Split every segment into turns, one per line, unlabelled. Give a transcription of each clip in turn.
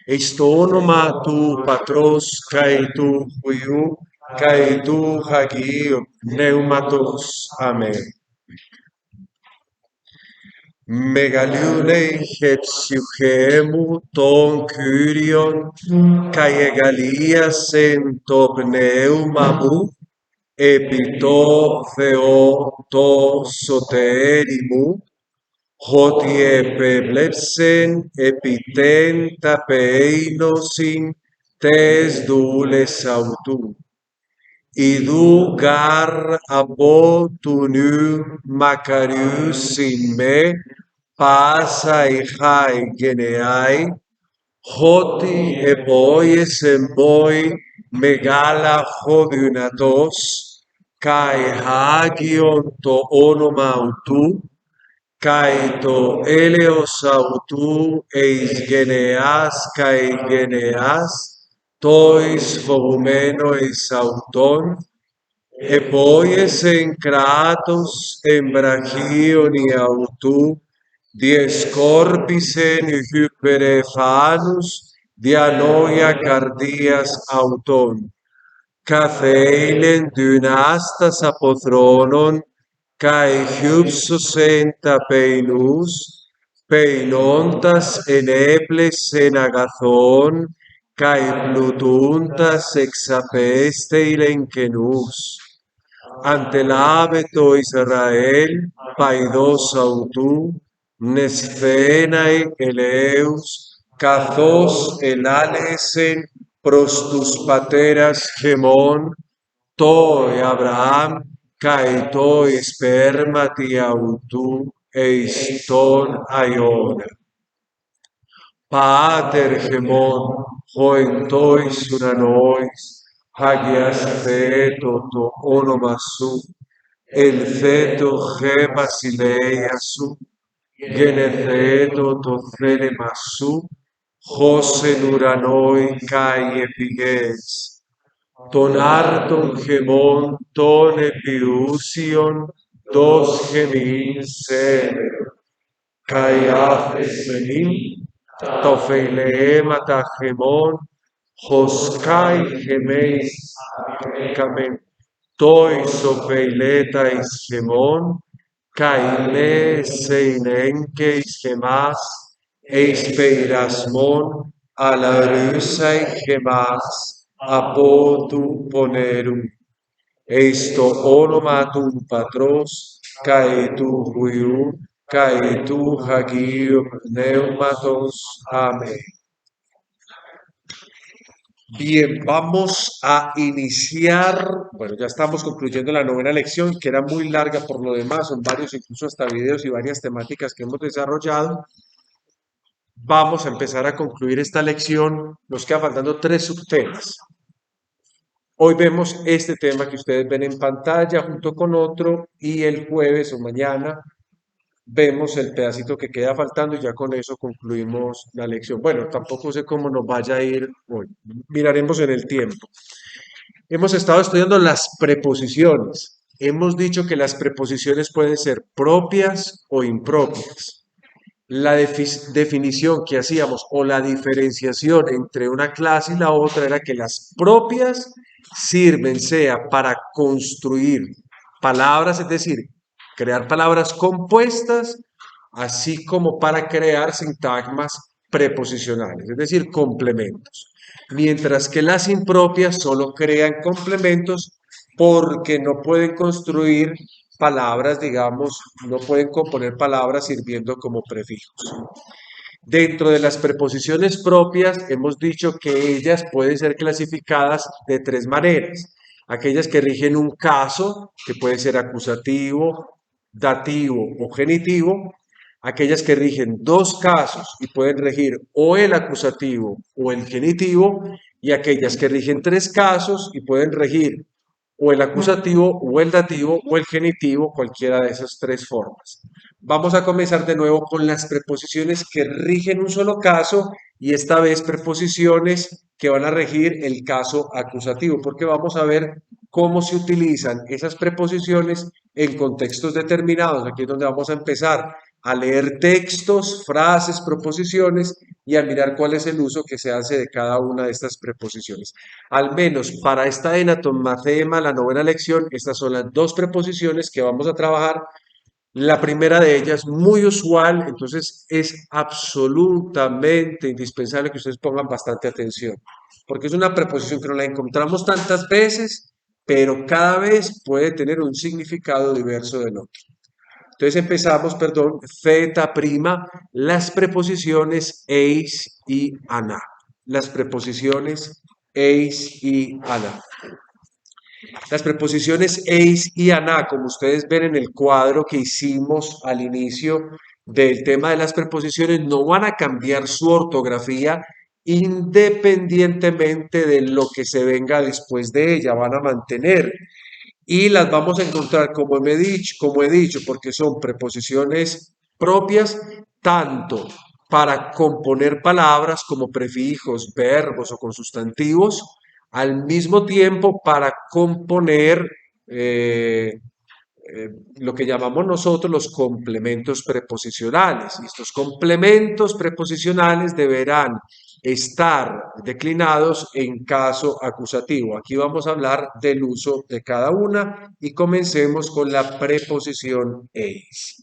Eistônoma tu patros kai tu huiu kai tu hagio pneumatos. Amen. Megaliune hepsiuchemu ton kyrion kai egalias en to pneumamu epito theo to soterimu hodie peblepsen epiten tapeinosin tes dules autu. Idu gar abo tunu macarius in me pasa hai geneai hoti epoies emboi megala hodiunatos kai hagion to onoma autu kai to eleos autu eis geneas kai geneas tois fogumeno eis auton epoies en kratos en brachion i autu dies corpis en hyperefanus dianoia cardias auton catheinen dynastas apothronon kai hypsos en tapeinus peinontas eneples en agathon kai plutuntas exapeste ilenkenus antelabeto Israel paidos autu nesthenae eleus kathos elalesen pros tus pateras gemon toi Abraham kai toi spermati autu eiston aiona Pater gemon hoentois uranois hagias theto to onomasu el theto ge basileiasu genetheto to thelemasu hosen uranoi kai epiges ton arton gemon ton epiusion dos gemin sener kai afes menim Tofeileema tajemon, Joskai gemeis kamen, toi sopeiletais gemon, kaime seinenkeis gemas, eis peirasmon, alarusai gemas, apotu ponerum, eisto onomatum patros, kai tu huiu, kai tu hagio pneumatos. Amén. Bien, vamos a iniciar. Bueno, ya estamos concluyendo la novena lección, que era muy larga por lo demás, son varios, incluso hasta videos y varias temáticas que hemos desarrollado. Vamos a empezar a concluir esta lección. Nos quedan faltando 3 subtemas. Hoy vemos este tema que ustedes ven en pantalla junto con otro y el jueves o mañana vemos el pedacito que queda faltando y ya con eso concluimos la lección. Bueno, tampoco sé cómo nos vaya a ir hoy. Miraremos en el tiempo. Hemos estado estudiando las preposiciones. Hemos dicho que las preposiciones pueden ser propias o impropias. La definición que hacíamos o la diferenciación entre una clase y la otra era que las propias sirven sea para construir palabras, es decir, crear palabras compuestas, así como para crear sintagmas preposicionales, es decir, complementos. Mientras que las impropias solo crean complementos porque no pueden construir palabras, digamos, no pueden componer palabras sirviendo como prefijos. Dentro de las preposiciones propias, hemos dicho que ellas pueden ser clasificadas de 3 maneras. Aquellas que rigen un caso, que puede ser acusativo, dativo o genitivo. Aquellas que rigen 2 casos y pueden regir o el acusativo o el genitivo. Y aquellas que rigen 3 casos y pueden regir o el acusativo o el dativo o el genitivo, cualquiera de esas 3 formas. Vamos a comenzar de nuevo con las preposiciones que rigen un solo caso y esta vez preposiciones que van a regir el caso acusativo, porque vamos a ver cómo se utilizan esas preposiciones en contextos determinados. Aquí es donde vamos a empezar a leer textos, frases, proposiciones y a mirar cuál es el uso que se hace de cada una de estas preposiciones. Al menos para esta Enatom Mathema, la novena lección, estas son las dos preposiciones que vamos a trabajar. La primera de ellas, muy usual, entonces es absolutamente indispensable que ustedes pongan bastante atención, porque es una preposición que no la encontramos tantas veces, pero cada vez puede tener un significado diverso del otro. Entonces empezamos, perdón, zeta prima, las preposiciones eis y ana. Las preposiciones eis y ana. Las preposiciones eis y ana, como ustedes ven en el cuadro que hicimos al inicio del tema de las preposiciones, no van a cambiar su ortografía independientemente de lo que se venga después de ella, van a mantener y las vamos a encontrar, como he dicho, porque son preposiciones propias tanto para componer palabras como prefijos, verbos o con sustantivos, al mismo tiempo para componer eh, lo que llamamos nosotros los complementos preposicionales. Y estos complementos preposicionales deberán estar declinados en caso acusativo. Aquí vamos a hablar del uso de cada una y comencemos con la preposición eis.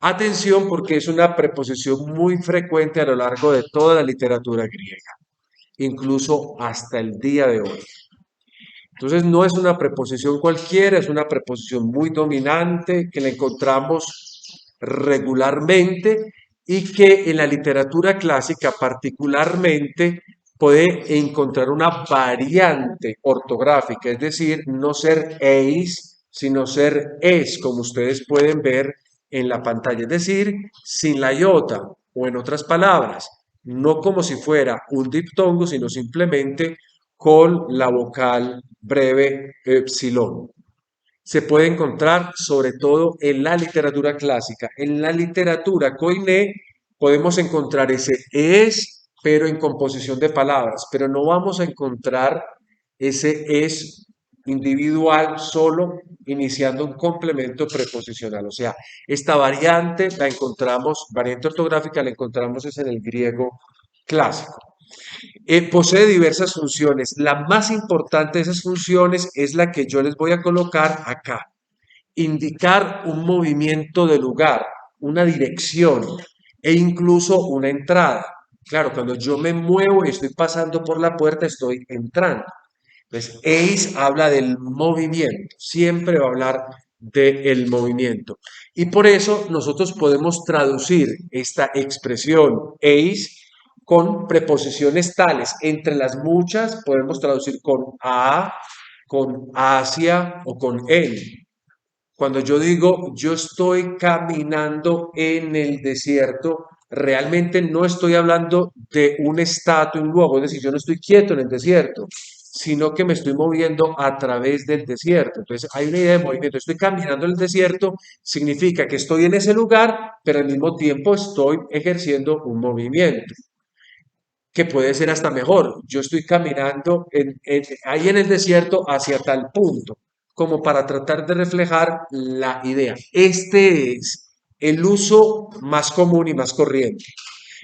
Atención porque es una preposición muy frecuente a lo largo de toda la literatura griega, incluso hasta el día de hoy. Entonces no es una preposición cualquiera, es una preposición muy dominante que la encontramos regularmente y que en la literatura clásica particularmente puede encontrar una variante ortográfica, es decir, no ser eis, sino ser es, como ustedes pueden ver en la pantalla, es decir, sin la iota o en otras palabras, no como si fuera un diptongo, sino simplemente con la vocal breve epsilon. Se puede encontrar sobre todo en la literatura clásica. En la literatura koiné podemos encontrar ese es, pero en composición de palabras, pero no vamos a encontrar ese es individual solo iniciando un complemento preposicional. O sea, esta variante la encontramos, variante ortográfica la encontramos es en el griego clásico. Posee diversas funciones. La más importante de esas funciones es la que yo les voy a colocar acá. Indicar un movimiento de lugar, una dirección e incluso una entrada. Claro, cuando yo me muevo y estoy pasando por la puerta, estoy entrando. Entonces, eis habla del movimiento, siempre va a hablar del movimiento. Y por eso nosotros podemos traducir esta expresión eis con preposiciones tales. Entre las muchas podemos traducir con a, con hacia o con en. Cuando yo digo yo estoy caminando en el desierto, realmente no estoy hablando de un status, un luego, es decir, yo no estoy quieto en el desierto, sino que me estoy moviendo a través del desierto. Entonces hay una idea de movimiento. Estoy caminando en el desierto, significa que estoy en ese lugar, pero al mismo tiempo estoy ejerciendo un movimiento que puede ser hasta mejor. Yo estoy caminando ahí en el desierto hacia tal punto, como para tratar de reflejar la idea. Este es el uso más común y más corriente.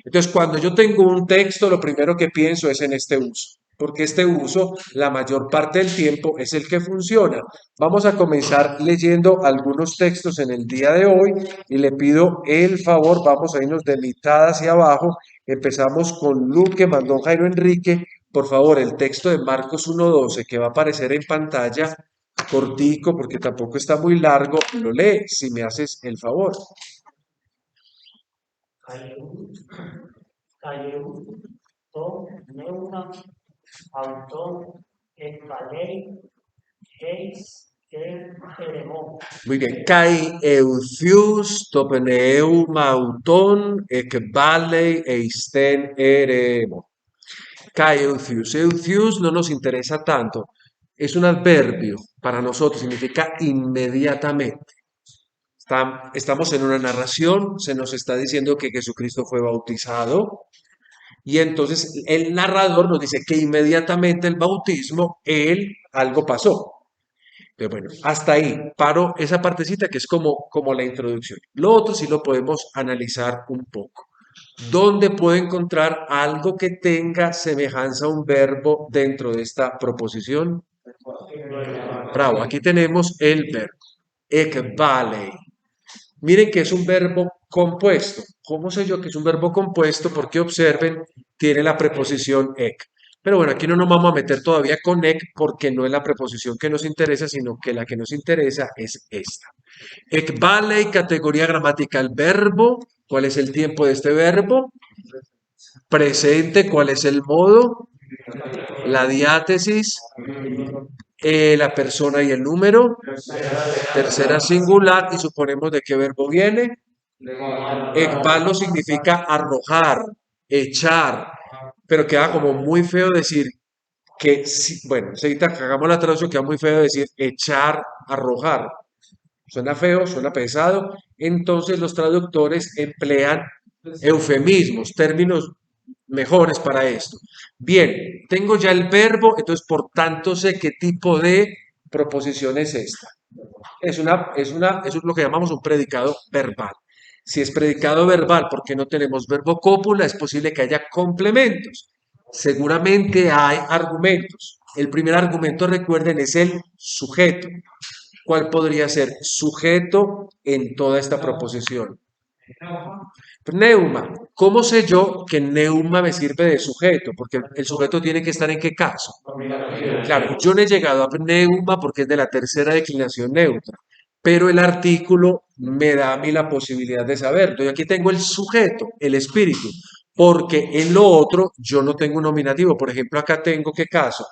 Entonces, cuando yo tengo un texto, lo primero que pienso es en este uso, porque este uso, la mayor parte del tiempo, es el que funciona. Vamos a comenzar leyendo algunos textos en el día de hoy y le pido el favor, vamos a irnos de mitad hacia abajo. Empezamos con Luke que mandó Jairo Enrique. Por favor, el texto de Marcos 1:12 que va a aparecer en pantalla, cortico, porque tampoco está muy largo, lo lee, si me haces el favor.
Το νέουμα αυτόν εκβαλέει eis eremon.
Muy bien. Kai euthus topeneu mauton ekbalei eisten eremo. Kai euthus. Euthus no nos interesa tanto. Es un adverbio para nosotros, significa inmediatamente. Estamos en una narración, se nos está diciendo que Jesucristo fue bautizado, y entonces el narrador nos dice que inmediatamente el bautismo, algo pasó. Bueno, hasta ahí paro esa partecita que es como la introducción. Lo otro sí lo podemos analizar un poco. ¿Dónde puedo encontrar algo que tenga semejanza a un verbo dentro de esta proposición? Bravo, aquí tenemos el verbo. Ekbalei. Miren que es un verbo compuesto. ¿Cómo sé yo que es un verbo compuesto? Porque observen, tiene la preposición ek. Pero bueno, aquí no nos vamos a meter todavía con ek porque no es la preposición que nos interesa, sino que la que nos interesa es esta. Ekbalei, categoría gramatical, verbo. ¿Cuál es el tiempo de este verbo? Presente. ¿Cuál es el modo? La diátesis, la persona y el número, tercera singular, y suponemos de qué verbo viene. Ekbalo significa arrojar, echar, pero queda como muy feo decir que, bueno, ahorita que hagamos la traducción, queda muy feo decir echar, arrojar. Suena feo, suena pesado, entonces los traductores emplean eufemismos, términos mejores para esto. Bien, tengo ya el verbo, entonces por tanto sé qué tipo de proposición es esta. Eso es lo que llamamos un predicado verbal. Si es predicado verbal porque no tenemos verbo cópula, es posible que haya complementos. Seguramente hay argumentos. El primer argumento, recuerden, es el sujeto. ¿Cuál podría ser sujeto en toda esta proposición? Pneuma. ¿Cómo sé yo que neuma me sirve de sujeto? Porque el sujeto tiene que estar en qué caso. Claro, yo no he llegado a pneuma porque es de la tercera declinación neutra, pero el artículo me da a mí la posibilidad de saber. Entonces aquí tengo el sujeto, el espíritu, porque en lo otro yo no tengo un nominativo. Por ejemplo, acá tengo qué caso,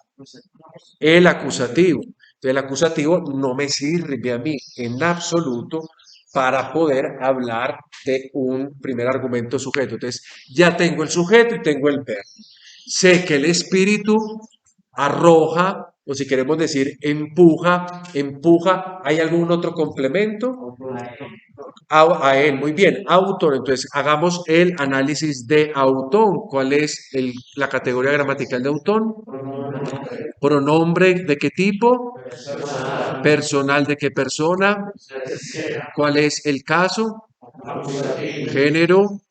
el acusativo. Entonces, el acusativo no me sirve a mí en absoluto para poder hablar de un primer argumento sujeto. Entonces, ya tengo el sujeto y tengo el verbo. Sé que el espíritu arroja, o si queremos decir empuja, empuja. ¿Hay algún otro complemento? A él, muy bien, autor. Entonces, hagamos el análisis de autón. ¿Cuál es la categoría gramatical de autón? Pronombre de qué tipo, personal de qué persona, cuál es el caso, género,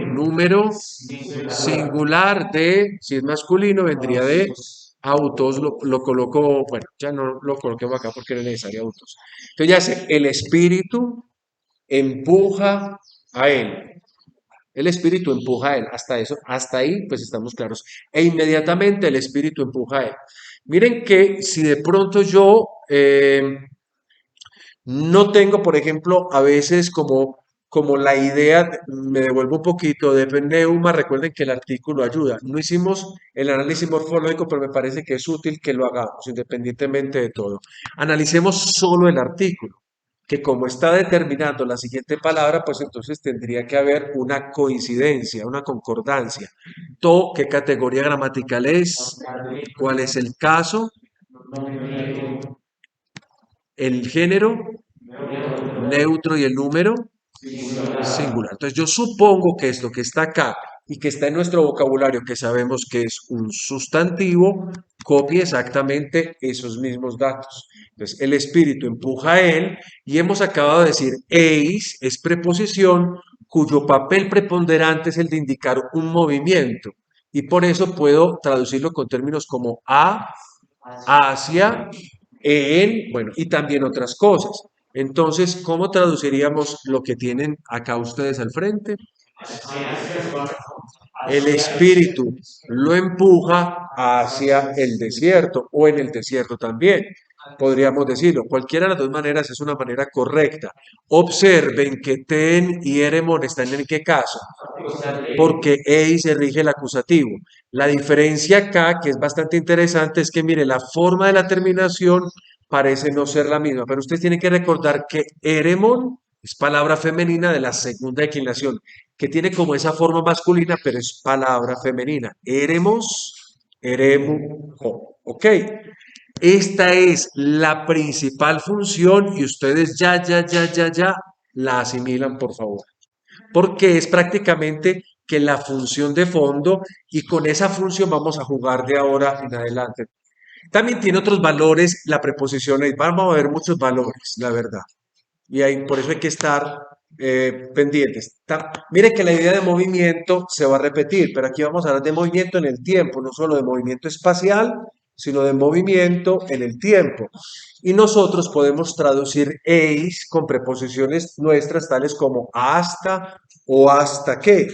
número, singular de, si es masculino, vendría de autos, lo coloco, bueno, ya no lo coloquemos acá porque no es necesario autos. Entonces ya sé, el espíritu empuja a él. El espíritu empuja a él, hasta eso, hasta ahí pues estamos claros. E inmediatamente el espíritu empuja a él. Miren que si de pronto yo no tengo, por ejemplo, a veces como la idea, me devuelvo un poquito de pneuma, recuerden que el artículo ayuda. No hicimos el análisis morfológico, pero me parece que es útil que lo hagamos, independientemente de todo. Analicemos solo el artículo, que como está determinando la siguiente palabra, pues entonces tendría que haber una coincidencia, una concordancia. To, ¿qué categoría gramatical es? ¿Cuál es el caso? El género, neutro y el número, singular. Entonces yo supongo que esto que está acá y que está en nuestro vocabulario, que sabemos que es un sustantivo, copia exactamente esos mismos datos. Entonces el espíritu empuja a él y hemos acabado de decir eis es preposición cuyo papel preponderante es el de indicar un movimiento. Y por eso puedo traducirlo con términos como a, hacia, en, bueno, y también otras cosas. Entonces, ¿cómo traduciríamos lo que tienen acá ustedes al frente? El espíritu lo empuja hacia el desierto o en el desierto también. Podríamos decirlo. Cualquiera de las dos maneras es una manera correcta. Observen que ten y eremon están en qué caso. Porque ei se rige el acusativo. La diferencia acá, que es bastante interesante, es que mire, la forma de la terminación parece no ser la misma, pero ustedes tienen que recordar que eremon es palabra femenina de la segunda declinación, que tiene como esa forma masculina, pero es palabra femenina. Eremos, eremu, jo. ¿Ok? Esta es la principal función y ustedes ya la asimilan, por favor, porque es prácticamente que la función de fondo y con esa función vamos a jugar de ahora en adelante. También tiene otros valores la preposición ahí. Vamos a ver muchos valores, la verdad. Y ahí, por eso hay que estar pendientes. Mire que la idea de movimiento se va a repetir, pero aquí vamos a hablar de movimiento en el tiempo, no solo de movimiento espacial, sino de movimiento en el tiempo. Y nosotros podemos traducir eis con preposiciones nuestras tales como hasta o hasta qué.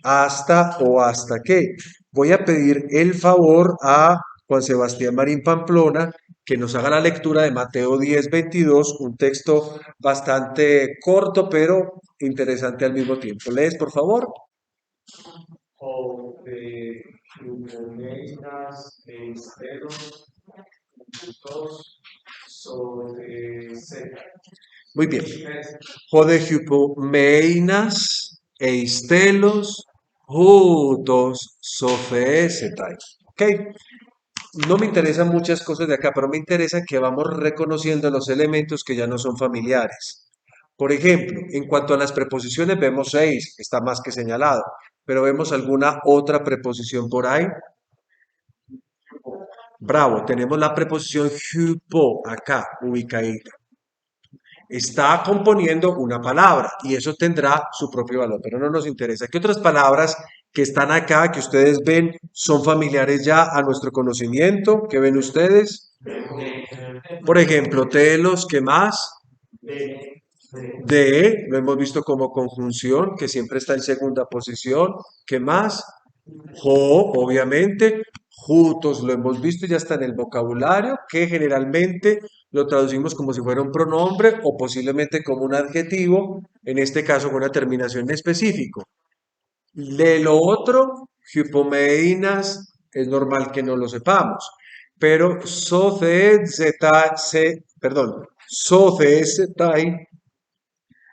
Hasta o hasta qué. Voy a pedir el favor a Juan Sebastián Marín Pamplona que nos haga la lectura de Mateo 10:22, un texto bastante corto, pero interesante al mismo tiempo. ¿Lees, por favor?
O de Eumenas e Esteros, juntos sobre seca.
Muy bien. Jode hypomeinas eistelos jutos sofesetai. ¿Ok? No me interesan muchas cosas de acá, pero me interesa que vamos reconociendo los elementos que ya no son familiares. Por ejemplo, en cuanto a las preposiciones, vemos seis, está más que señalado, pero vemos alguna otra preposición por ahí. Bravo, tenemos la preposición hypo acá, ubicadita. Está componiendo una palabra y eso tendrá su propio valor, pero no nos interesa. ¿Qué otras palabras que están acá, que ustedes ven, son familiares ya a nuestro conocimiento? ¿Qué ven ustedes? Por ejemplo, telos, ¿qué más? De, lo hemos visto como conjunción, que siempre está en segunda posición. ¿Qué más? Jo, obviamente. Jutos, lo hemos visto, ya está en el vocabulario, que generalmente lo traducimos como si fuera un pronombre o posiblemente como un adjetivo, en este caso con una terminación en específico. De lo otro, hipomeinas, es normal que no lo sepamos, pero perdón, socezetai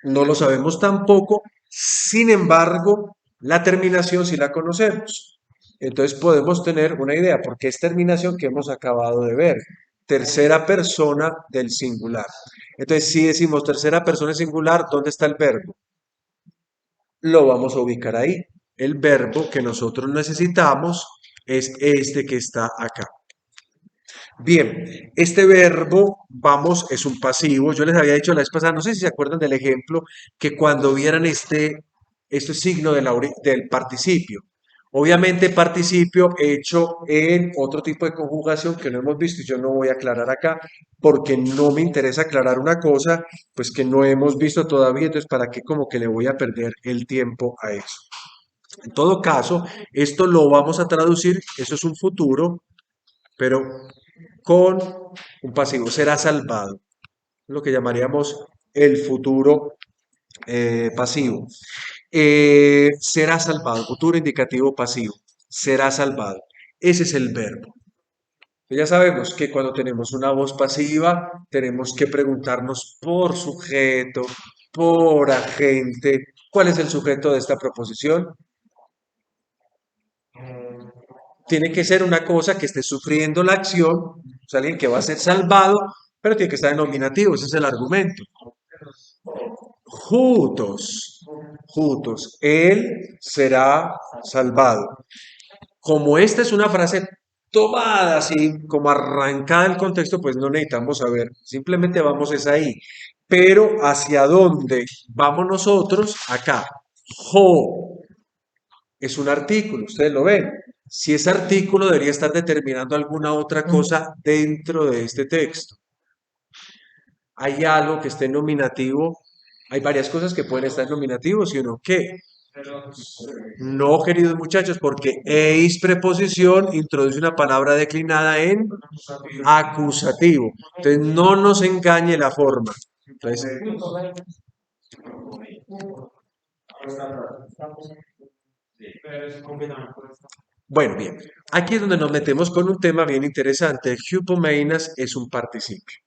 no lo sabemos tampoco, sin embargo, la terminación sí la conocemos. Entonces podemos tener una idea, porque es terminación que hemos acabado de ver. Tercera persona del singular. Entonces, si decimos tercera persona singular, ¿dónde está el verbo? Lo vamos a ubicar ahí. El verbo que nosotros necesitamos es este que está acá. Bien, este verbo, vamos, es un pasivo. Yo les había dicho la vez pasada, no sé si se acuerdan del ejemplo, que cuando vieran este signo del participio, obviamente participio hecho en otro tipo de conjugación que no hemos visto y yo no voy a aclarar acá porque no me interesa aclarar una cosa, pues que no hemos visto todavía, entonces para qué como que le voy a perder el tiempo a eso. En todo caso, esto lo vamos a traducir, eso es un futuro, pero con un pasivo, será salvado, lo que llamaríamos el futuro pasivo. Será salvado, futuro indicativo pasivo, será salvado. Ese es el verbo. Ya sabemos que cuando tenemos una voz pasiva, tenemos que preguntarnos por sujeto, por agente. ¿Cuál es el sujeto de esta proposición? Tiene que ser una cosa que esté sufriendo la acción, o sea, alguien que va a ser salvado, pero tiene que estar en nominativo, ese es el argumento. Juntos, juntos, él será salvado. Como esta es una frase tomada así, como arrancada del contexto, pues no necesitamos saber, simplemente vamos es ahí. Pero ¿hacia dónde vamos nosotros? Acá. Jo es un artículo, ustedes lo ven. Si ese artículo debería estar determinando alguna otra cosa dentro de este texto. Hay algo que esté en nominativo, hay varias cosas que pueden estar en nominativo, ¿sí o no? ¿Qué? No, queridos muchachos, porque eis preposición introduce una palabra declinada en acusativo. Entonces, no nos engañe la forma. Entonces, bueno, bien. Aquí es donde nos metemos con un tema bien interesante. El hypomeinas es un participio.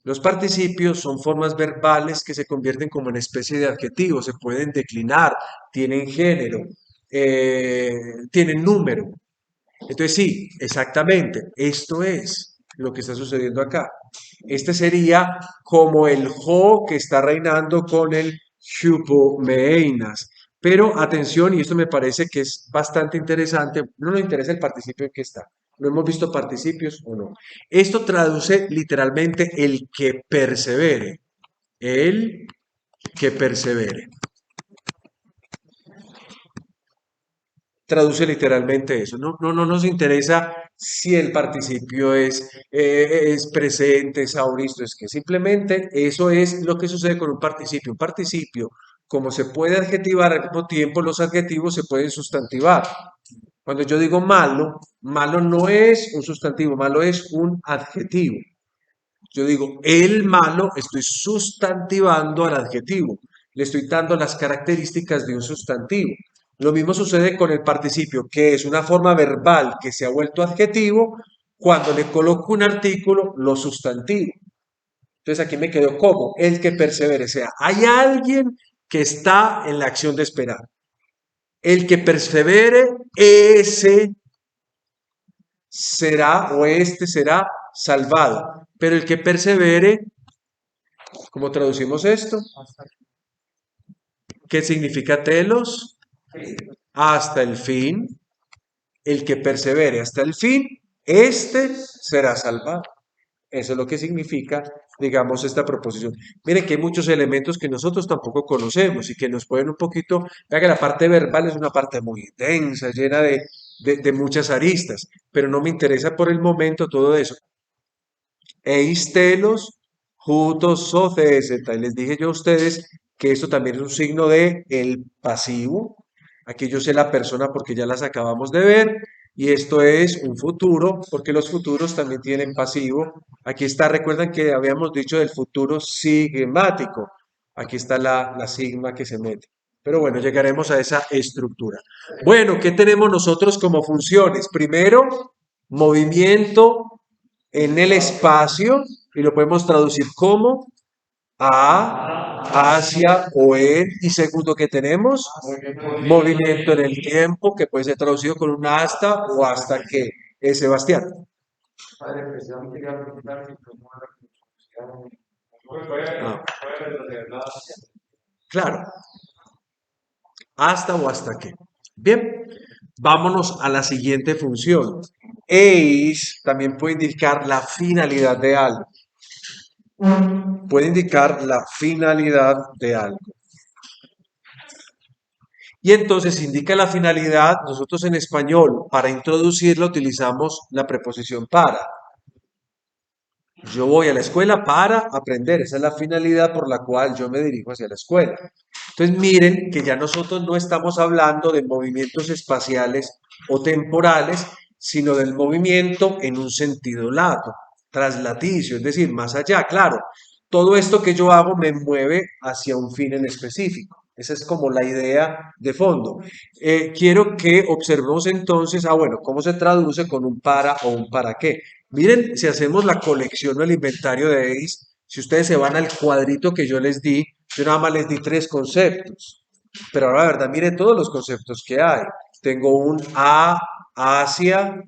Los participios son formas verbales que se convierten como en especie de adjetivos, se pueden declinar, tienen género, tienen número. Entonces sí, exactamente, esto es lo que está sucediendo acá. Este sería como el jo que está reinando con el hypomeinas. Pero atención, y esto me parece que es bastante interesante, no nos interesa el participio en que está, ¿No hemos visto participios o no? Esto traduce literalmente el que persevere. El que persevere. Traduce literalmente eso. No nos interesa si el participio es presente, es auristo, es que simplemente eso es lo que sucede con un participio. Un participio, como se puede adjetivar al mismo tiempo, los adjetivos se pueden sustantivar. Cuando yo digo malo, malo no es un sustantivo, malo es un adjetivo. Yo digo el malo, estoy sustantivando al adjetivo, le estoy dando las características de un sustantivo. Lo mismo sucede con el participio, que es una forma verbal que se ha vuelto adjetivo. Cuando le coloco un artículo, lo sustantivo. Entonces aquí me quedo como el que persevere. O sea, hay alguien que está en la acción de esperar. El que persevere, ese será o este será salvado. Pero el que persevere, ¿cómo traducimos esto? ¿Qué significa telos? Hasta el fin. El que persevere hasta el fin, este será salvado. Eso es lo que significa, digamos, esta proposición. Miren que hay muchos elementos que nosotros tampoco conocemos y que nos pueden un poquito, vean que la parte verbal es una parte muy densa, llena de muchas aristas, pero no me interesa por el momento todo eso. Eis telos, jutos, soce, etc. Y les dije yo a ustedes que esto también es un signo de el pasivo. Aquí yo sé la persona porque ya las acabamos de ver. Y esto es un futuro, porque los futuros también tienen pasivo. Aquí está, recuerdan que habíamos dicho del futuro sigmático. Aquí está la sigma que se mete. Pero bueno, llegaremos a esa estructura. Bueno, ¿qué tenemos nosotros como funciones? Primero, movimiento en el espacio, y lo podemos traducir como hacia o en, y segundo que tenemos, movimiento en el tiempo, que puede ser traducido con un hasta o hasta que. Sebastián.
Padre, precisamente quería preguntar si cómo era la construcción.
Ah,
Puede retroceder.
claro, hasta o hasta que. Bien, vámonos a la siguiente función. Eis también puede indicar la finalidad de algo. Puede indicar la finalidad de algo. Y entonces indica la finalidad, nosotros en español, para introducirla utilizamos la preposición para. Yo voy a la escuela para aprender, esa es la finalidad por la cual yo me dirijo hacia la escuela. Entonces miren que ya nosotros no estamos hablando de movimientos espaciales o temporales, sino del movimiento en un sentido lato, traslaticio, es decir, más allá, claro. Todo esto que yo hago me mueve hacia un fin en específico. Esa es como la idea de fondo. Quiero que observemos entonces, bueno, cómo se traduce con un para o un para qué. Miren, si hacemos la colección o el inventario de ACE, si ustedes se van al cuadrito que yo les di, yo nada más les di 3 conceptos. Pero ahora, la verdad, miren todos los conceptos que hay. Tengo un hacia,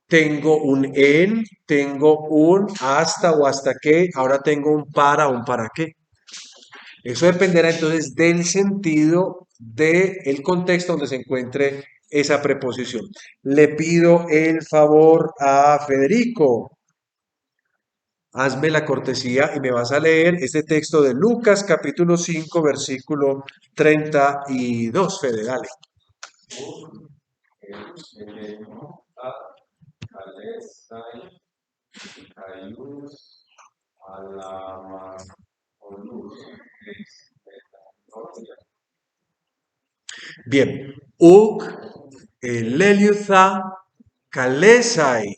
tengo un en, tengo un hasta o hasta qué, ahora tengo un para o un para qué. Eso dependerá entonces del sentido del contexto donde se encuentre esa preposición. Le pido el favor a Federico. Hazme la cortesía y me vas a leer este texto de Lucas capítulo 5 versículo 32, Fede, dale. Bien, uk eleliutha kalesai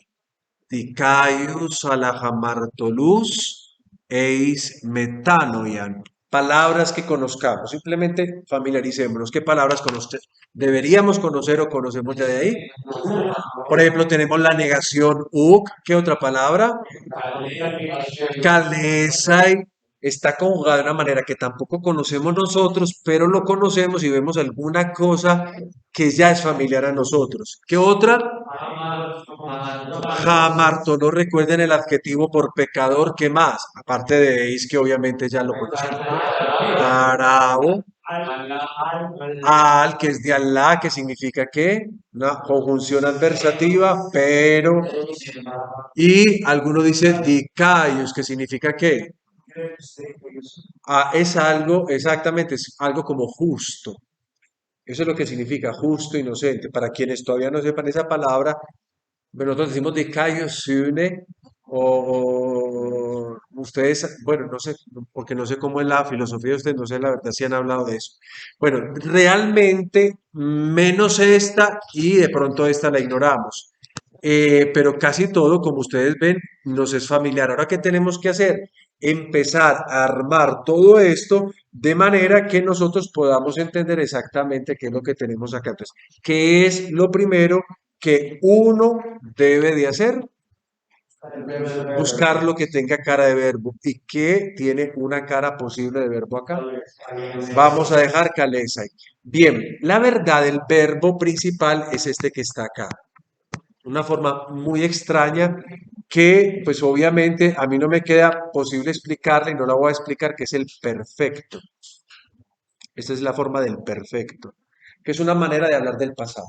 dikaius alahamartolus eis metanoian. Palabras que conozcamos, simplemente familiaricémonos. ¿Qué palabras deberíamos conocer o conocemos ya de ahí? Por ejemplo, tenemos la negación uk. ¿Qué otra palabra? Kalesai. Está conjugada de una manera que tampoco conocemos nosotros, pero lo conocemos y vemos alguna cosa que ya es familiar a nosotros. ¿Qué otra? Jamarto, no recuerden el adjetivo por pecador, ¿qué más? Aparte de eis, que obviamente ya lo conocemos. Tarao, Al, que es de Alá, que significa que una conjunción adversativa, pero, y alguno dice dicaios, que significa que es algo, exactamente, es algo como justo. Eso es lo que significa justo, inocente. Para quienes todavía no sepan esa palabra, pero nosotros decimos dicaios, sune, o ustedes, bueno, no sé, porque no sé cómo es la filosofía de ustedes, no sé la verdad si han hablado de eso. Bueno, realmente menos esta y de pronto esta la ignoramos. Pero casi todo, como ustedes ven, nos es familiar. Ahora, ¿qué tenemos que hacer? Empezar a armar todo esto de manera que nosotros podamos entender exactamente qué es lo que tenemos acá. Entonces, ¿qué es lo primero que uno debe de hacer? Buscar lo que tenga cara de verbo. ¿Y qué tiene una cara posible de verbo acá? Vamos a dejar Kalesai. Bien, la verdad, el verbo principal es este que está acá. Una forma muy extraña que, pues obviamente, a mí no me queda posible explicarle y no la voy a explicar, que es el perfecto. Esta es la forma del perfecto, que es una manera de hablar del pasado,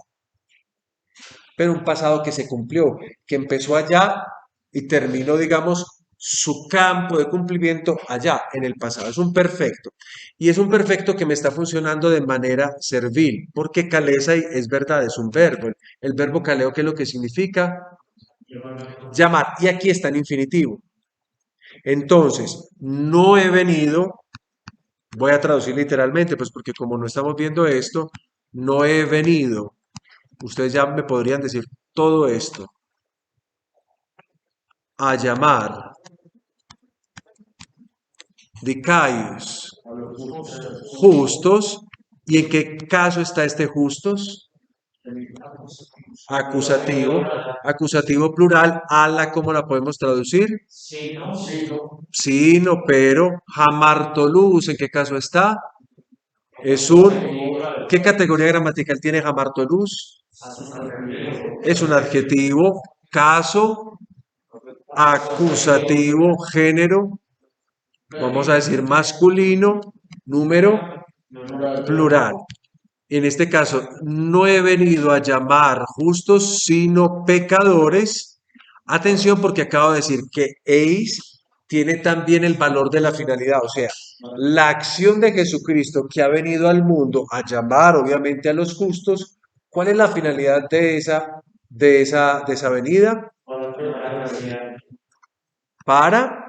pero un pasado que se cumplió, que empezó allá y terminó, digamos, su campo de cumplimiento allá, en el pasado. Es un perfecto. Y es un perfecto que me está funcionando de manera servil, porque kalesa es verdad, es un verbo. El verbo kaleo, ¿qué es lo que significa? Llamar. Y aquí está en infinitivo. Entonces, no he venido, voy a traducir literalmente, pues porque como no estamos viendo esto, no he venido. Ustedes ya me podrían decir todo esto. A llamar. Dicaios. Justos. ¿Y en qué caso está este justos? Acusativo. Acusativo plural. Ala, ¿cómo la podemos traducir? Sino, pero. Jamartoluz, ¿en qué caso está? Es un. ¿Qué categoría gramatical tiene Jamartoluz? Es un adjetivo. Caso. Acusativo. Género. Vamos a decir masculino. Número. Plural. En este caso, no he venido a llamar justos, sino pecadores. Atención, porque acabo de decir que eis tiene también el valor de la finalidad, o sea, la acción de Jesucristo que ha venido al mundo a llamar, obviamente, a los justos. ¿Cuál es la finalidad de esa venida? Para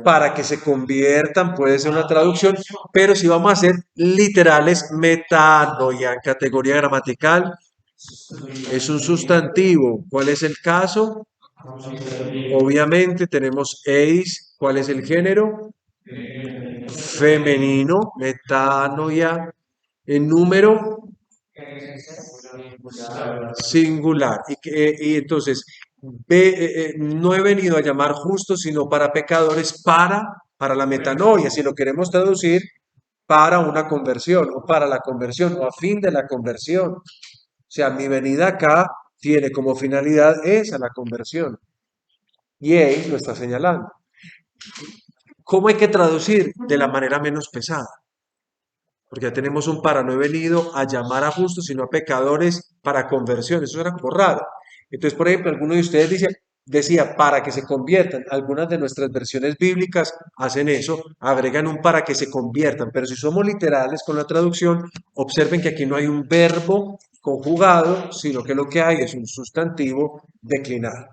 para que se conviertan, puede ser una traducción, pero si vamos a ser literales, metanoia en categoría gramatical es un sustantivo. ¿Cuál es el caso? Obviamente tenemos eis. ¿Cuál es el género? Femenino, metanoia. En número singular. Y entonces, no he venido a llamar justos, sino para pecadores, para la metanoia, si lo queremos traducir, para una conversión, o para la conversión, o a fin de la conversión. O sea, mi venida acá tiene como finalidad esa, la conversión. Y él lo está señalando. ¿Cómo hay que traducir? De la manera menos pesada. Porque ya tenemos un para, no he venido a llamar a justos, sino a pecadores para conversión. Eso era como raro. Entonces, por ejemplo, alguno de ustedes decía para que se conviertan. Algunas de nuestras versiones bíblicas hacen eso, agregan un para que se conviertan. Pero si somos literales con la traducción, observen que aquí no hay un verbo conjugado, sino que lo que hay es un sustantivo declinado.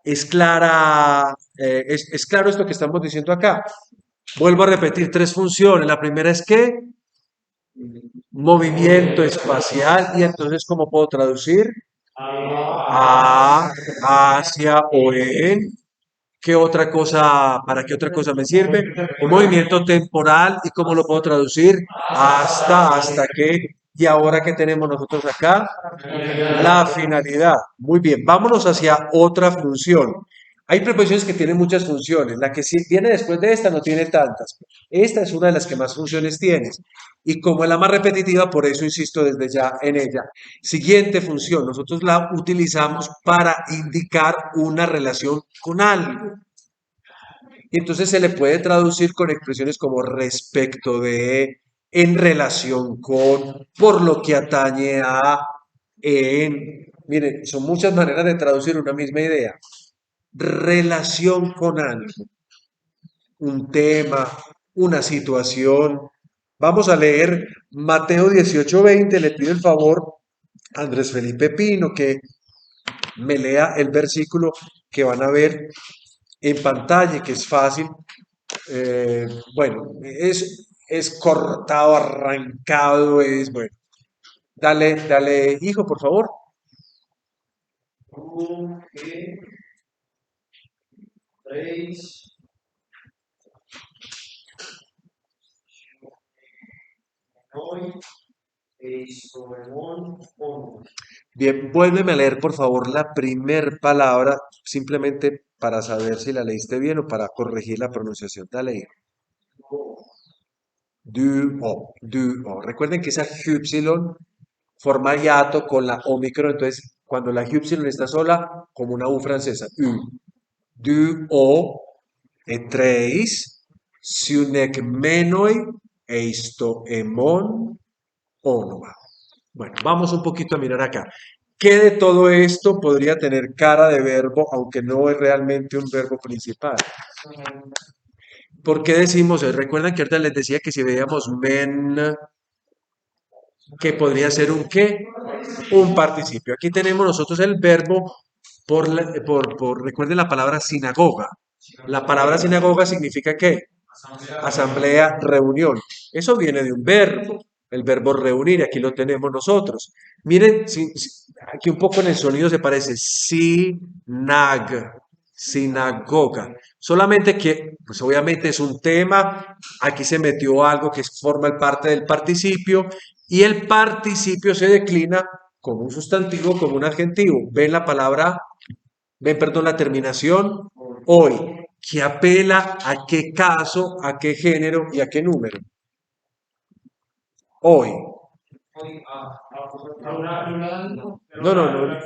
Es clara, es claro esto que estamos diciendo acá. Vuelvo a repetir tres funciones. La primera es que movimiento espacial. Y entonces, ¿cómo puedo traducir? A, hacia o en. ¿Qué otra cosa, para qué otra cosa me sirve? Un movimiento temporal. ¿Y cómo lo puedo traducir? Hasta que. Y ahora que tenemos nosotros acá, la finalidad. Muy bien, vámonos hacia otra función. Hay preposiciones que tienen muchas funciones. La que viene después de esta no tiene tantas. Esta es una de las que más funciones tiene. Y como es la más repetitiva, por eso insisto desde ya en ella. Siguiente función. Nosotros la utilizamos para indicar una relación con algo. Y entonces se le puede traducir con expresiones como respecto de, en relación con, por lo que atañe a, en. Miren, son muchas maneras de traducir una misma idea. Relación con algo, un tema, una situación. Vamos a leer Mateo 18:20. Le pido el favor a Andrés Felipe Pino que me lea el versículo que van a ver en pantalla, que es fácil. Bueno, es cortado, arrancado, es bueno. Dale, dale, hijo, por favor.
Tú que traéis hoy sobre on.
Bien, vuélveme a leer, por favor, la primer palabra, simplemente para saber si la leíste bien o para corregir la pronunciación. Dale, hijo. Du o. Recuerden que esa Y forma hiato con la Omicron, entonces cuando la Y está sola, como una U francesa. Du o etreis, siunek menoi, eisto emon onoma. Bueno, vamos un poquito a mirar acá. ¿Qué de todo esto podría tener cara de verbo, aunque no es realmente un verbo principal? ¿Por qué decimos eso? Recuerdan que ahorita les decía que si veíamos men, que podría ser un qué, un participio. Aquí tenemos nosotros el verbo recuerden la palabra sinagoga. La palabra sinagoga significa ¿qué? Asamblea, reunión. Eso viene de un verbo, el verbo reunir, aquí lo tenemos nosotros. Miren, aquí un poco en el sonido se parece sinagoga. Solamente que, pues obviamente es un tema, aquí se metió algo que forma parte del participio y el participio se declina como un sustantivo, como un adjetivo. ¿Ven la palabra? ¿Ven, perdón, la terminación? Hoy, que apela a qué caso, a qué género y a qué número. Hoy. No, no, no.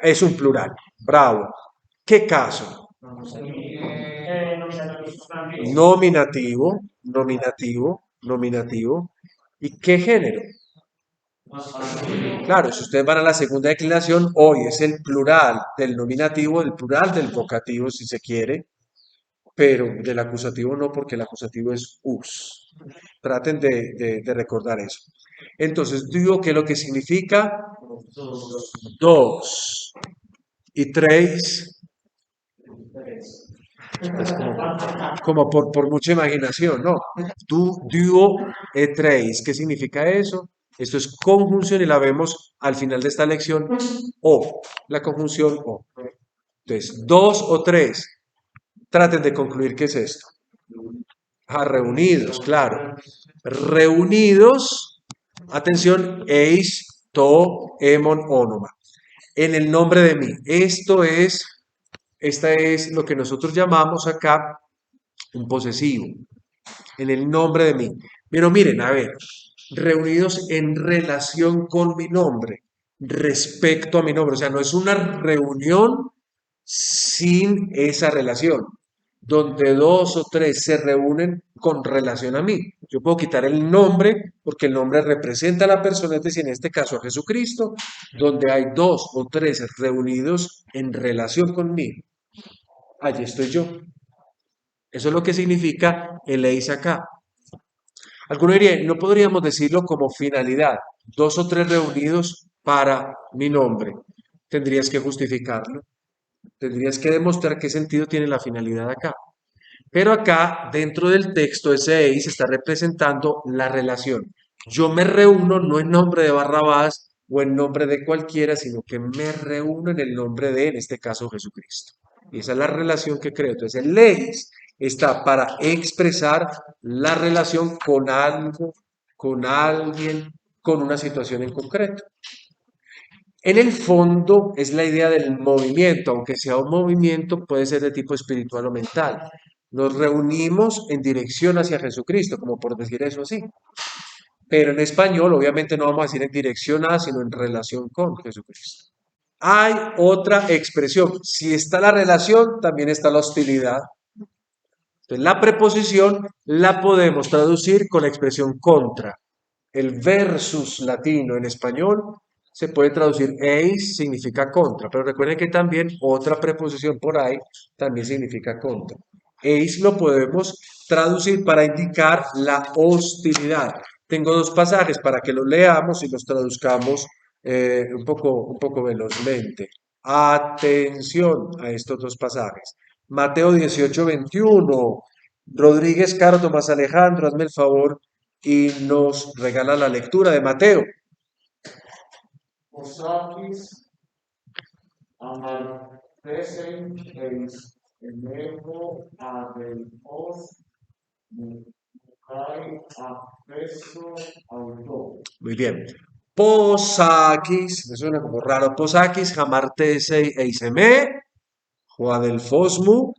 Es un plural. Bravo. ¿Qué caso? Nominativo, nominativo, nominativo. ¿Y qué género? Claro, si ustedes van a la segunda declinación, hoy es el plural del nominativo, el plural del vocativo, si se quiere, pero del acusativo no, porque el acusativo es us. Traten de recordar eso. Entonces, digo que lo que significa dos y tres, es como por mucha imaginación, ¿no? Duo e tres, ¿qué significa eso? Esto es conjunción y la vemos al final de esta lección, o, la conjunción o. Entonces, dos o tres, traten de concluir qué es esto. Ah, reunidos, claro. Reunidos, atención, eis, to, emon, onoma. En el nombre de mí. Esta es lo que nosotros llamamos acá un posesivo. En el nombre de mí. Pero miren, a ver, reunidos en relación con mi nombre, respecto a mi nombre. O sea, no es una reunión sin esa relación, donde dos o tres se reúnen con relación a mí. Yo puedo quitar el nombre porque el nombre representa a la persona, es decir, en este caso a Jesucristo, donde hay dos o tres reunidos en relación conmigo. Allí estoy yo. Eso es lo que significa el eis acá. Alguno diría, no podríamos decirlo como finalidad, dos o tres reunidos para mi nombre. Tendrías que justificarlo. Tendrías que demostrar qué sentido tiene la finalidad acá. Pero acá, dentro del texto, ese eis está representando la relación. Yo me reúno no en nombre de Barrabás o en nombre de cualquiera, sino que me reúno en el nombre de, en este caso, Jesucristo. Y esa es la relación que creo. Entonces, el eis está para expresar la relación con algo, con alguien, con una situación en concreto. En el fondo es la idea del movimiento, aunque sea un movimiento, puede ser de tipo espiritual o mental. Nos reunimos en dirección hacia Jesucristo, como por decir eso así. Pero en español, obviamente, no vamos a decir en dirección a, sino en relación con Jesucristo. Hay otra expresión. Si está la relación, también está la hostilidad. Entonces, la preposición la podemos traducir con la expresión contra. El versus latino en español se puede traducir eis, significa contra, pero recuerden que también otra preposición por ahí también significa contra. Eis lo podemos traducir para indicar la hostilidad. Tengo dos pasajes para que los leamos y los traduzcamos un poco velozmente. Atención a estos dos pasajes. Mateo 18:21. Rodríguez, Caro, Tomás Alejandro, hazme el favor y nos regala la lectura de Mateo.
Osakis amartesen eis enebo adelphos mukai afeso auto.
Muy bien. Posakis, me suena como raro. Posakis, jamartese eiseme, joadelfosmu,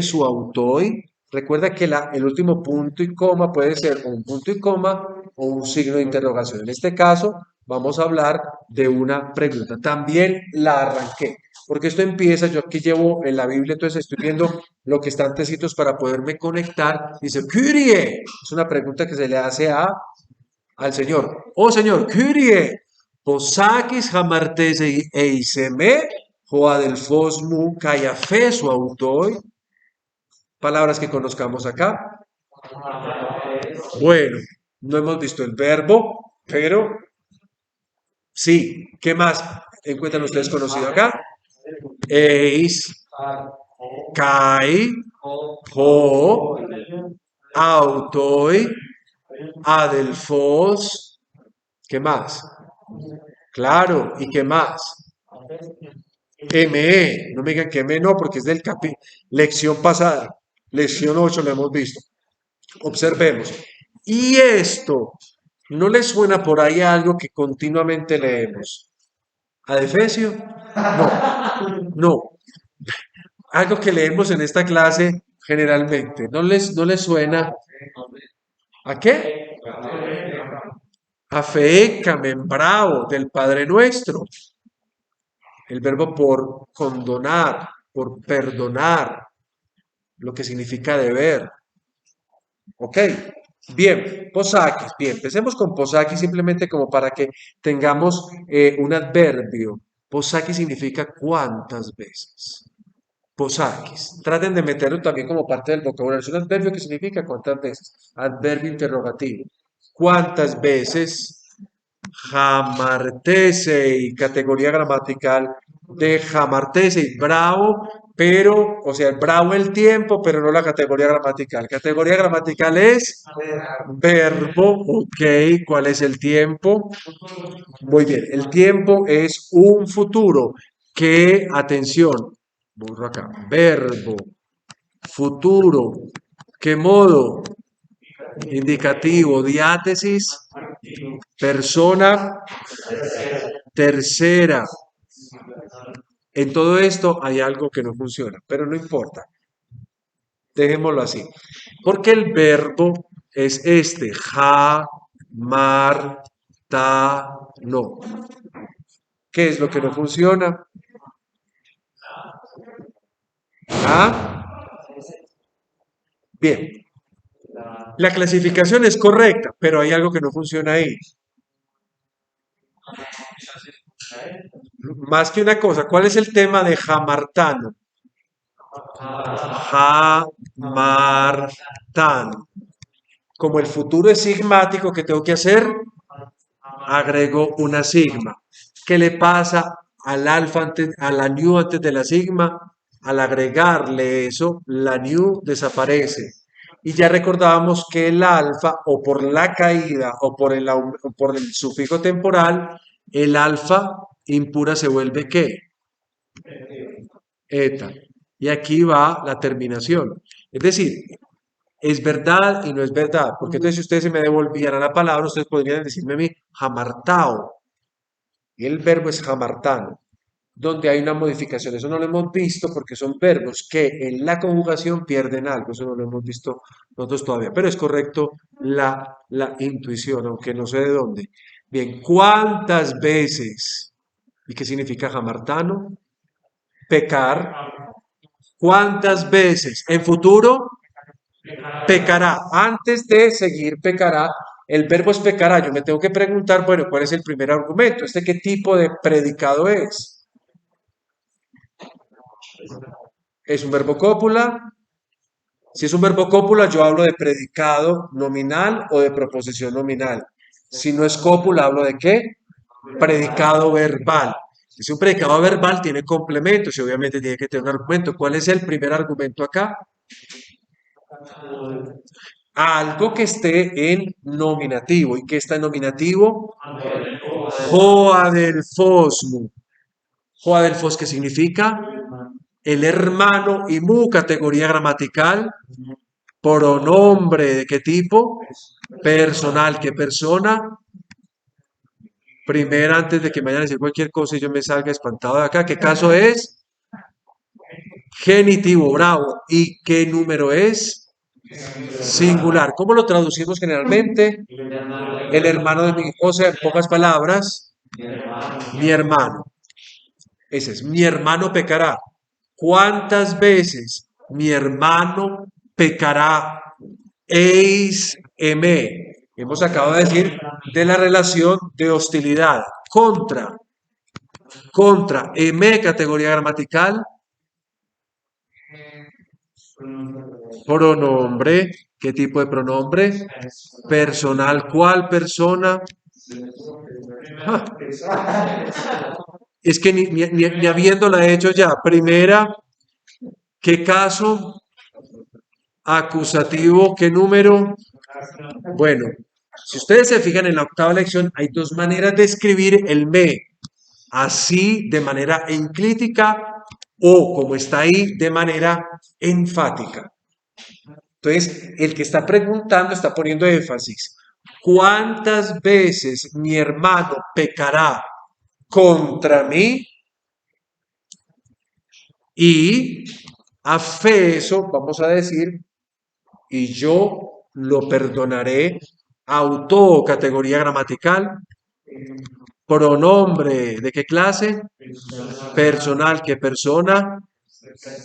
su autoi. Recuerda que el último punto y coma puede ser o un punto y coma o un signo de interrogación. En este caso, vamos a hablar de una pregunta. También la arranqué, porque esto empieza, yo aquí llevo en la Biblia, entonces estoy viendo lo que está antecitos para poderme conectar. Dice, Kyrie, es una pregunta que se le hace al Señor. Oh Señor, Kyrie, posakis hamartese eiseme, joadelfosmu kaiafesu autoi. Palabras que conozcamos acá. Bueno, no hemos visto el verbo, pero sí. ¿Qué más encuentran ustedes conocido acá? Eis, kai, ho, autoi, adelfos. ¿Qué más? Claro, ¿y qué más? ME, no me digan que ME no, porque es del lección pasada, lección 8 lo hemos visto. Observemos. Y esto, ¿no les suena por ahí algo que continuamente leemos? ¿Adefesio? No, no. Algo que leemos en esta clase generalmente. ¿No les suena? ¿A qué? A feécame, bravo, del Padre Nuestro. El verbo por condonar, por perdonar, lo que significa deber. ¿Ok? Bien, posakis. Bien, empecemos con posakis simplemente como para que tengamos un adverbio. Posakis significa cuántas veces. Posakis. Traten de meterlo también como parte del vocabulario. Es un adverbio que significa cuántas veces. Adverbio interrogativo. ¿Cuántas veces? Jamartesei, categoría gramatical de jamartesei, bravo, pero, o sea, bravo el tiempo, pero no la categoría gramatical. Categoría gramatical es verbo, ok, ¿cuál es el tiempo? Muy bien, el tiempo es un futuro que, atención, borro acá, verbo, futuro, ¿qué modo? Indicativo, diátesis, persona, tercera. En todo esto hay algo que no funciona, pero no importa. Dejémoslo así. Porque el verbo es este, ja, mar, ta, no. ¿Qué es lo que no funciona? ¿Ah? Bien. La clasificación es correcta, pero hay algo que no funciona ahí. Más que una cosa, ¿cuál es el tema de jamartano? Jamartano. Como el futuro es sigmático, ¿qué tengo que hacer? Agrego una sigma. ¿Qué le pasa al alfa antes, a la new antes de la sigma? Al agregarle eso, la new desaparece. Y ya recordábamos que el alfa, o por la caída, o por el sufijo temporal, el alfa impura se vuelve ¿qué? Eta. Y aquí va la terminación. Es decir, es verdad y no es verdad. Porque entonces si ustedes se me devolvieran la palabra, ustedes podrían decirme a mí, jamartao. Y el verbo es jamartano, donde hay una modificación. Eso no lo hemos visto porque son verbos que en la conjugación pierden algo. Eso no lo hemos visto nosotros todavía. Pero es correcto la intuición, aunque no sé de dónde. Bien, ¿cuántas veces? ¿Y qué significa jamartano? Pecar. ¿Cuántas veces? En futuro, pecará. Antes de seguir pecará, el verbo es pecará. Yo me tengo que preguntar, bueno, ¿cuál es el primer argumento? ¿Este qué tipo de predicado es? ¿Es un verbo cópula? Si es un verbo cópula, yo hablo de predicado nominal o de proposición nominal. Si no es cópula, hablo de ¿qué? Predicado verbal. Si un predicado verbal tiene complementos y obviamente tiene que tener un argumento. ¿Cuál es el primer argumento acá? Algo que esté en nominativo. ¿Y qué está en nominativo? Joadelfosmu. Joadelfos, ¿qué significa? El hermano y mu, categoría gramatical. Pronombre, ¿de qué tipo? Personal, ¿qué persona? Primero, antes de que me vayan a decir cualquier cosa y yo me salga espantado de acá, ¿qué caso es? Genitivo, bravo. ¿Y qué número es? Singular. ¿Cómo lo traducimos generalmente? El hermano de mi, o sea, en pocas palabras, mi hermano. Ese es, mi hermano pecará. ¿Cuántas veces mi hermano pecará? Eis M. Hemos acabado de decir de la relación de hostilidad. Contra. M, categoría gramatical. Pronombre. ¿Qué tipo de pronombre? Personal. ¿Cuál persona? Ah, es que ni habiéndola hecho ya. Primera, ¿qué caso? Acusativo, ¿qué número? Bueno, si ustedes se fijan en la octava lección, hay dos maneras de escribir el me. Así, de manera enclítica, o como está ahí, de manera enfática. Entonces, el que está preguntando está poniendo énfasis. ¿Cuántas veces mi hermano pecará contra mí? Y a fe eso vamos a decir, y yo lo perdonaré. Auto, categoría gramatical. Pronombre, ¿de qué clase? Personal, ¿qué persona?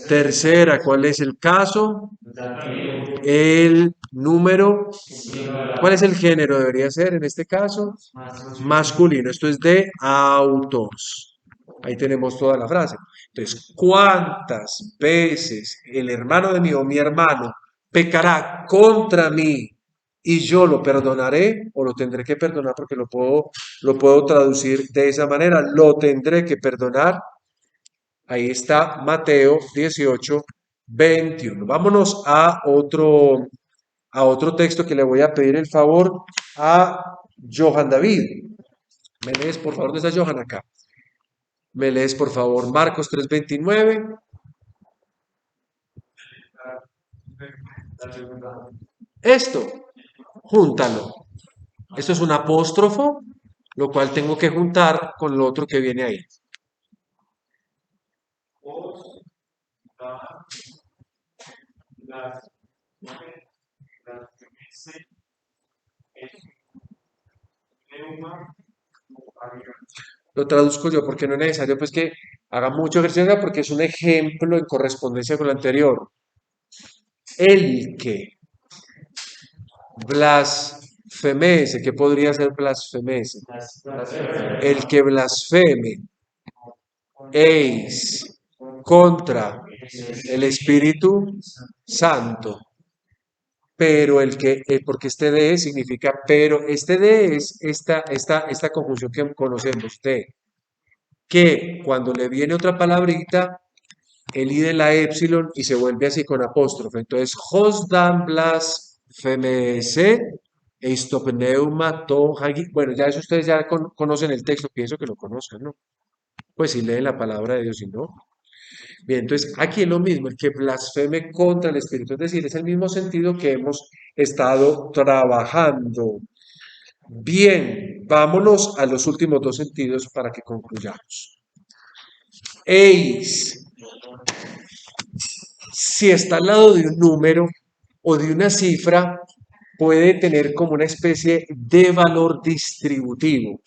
Tercera, ¿cuál es el caso? El número. ¿Cuál es el género? Debería ser en este caso masculino. Esto es de autos. Ahí tenemos toda la frase. Entonces, ¿cuántas veces el hermano de mí o mi hermano pecará contra mí y yo lo perdonaré o lo tendré que perdonar porque lo puedo traducir de esa manera? Lo tendré que perdonar. Ahí está Mateo 18, 21. Vámonos a otro texto que le voy a pedir el favor a Johan David. ¿Me lees, por favor? ¿Dónde está Johan acá? ¿Me lees, por favor, Marcos 3:29? Esto, júntalo. Esto es un apóstrofo, lo cual tengo que juntar con lo otro que viene ahí. Lo traduzco yo porque no es necesario pues que haga mucho ejercicio porque es un ejemplo en correspondencia con lo anterior. El que blasfemese, ¿qué podría ser blasfemese? El que blasfeme es contra el Espíritu Santo. Pero porque este de significa, pero este de es esta conjunción que conocemos de que cuando le viene otra palabrita, el i de la épsilon y se vuelve así con apóstrofe. Entonces, Hosdan blasfemese eistopneuma to hagi. Bueno, ya eso ustedes ya conocen el texto, pienso que lo conozcan, ¿no? Pues si leen la palabra de Dios, si no. Bien, entonces aquí es lo mismo, el que blasfeme contra el Espíritu, es decir, es el mismo sentido que hemos estado trabajando. Bien, vámonos a los últimos dos sentidos para que concluyamos. Eis, si está al lado de un número o de una cifra, puede tener como una especie de valor distributivo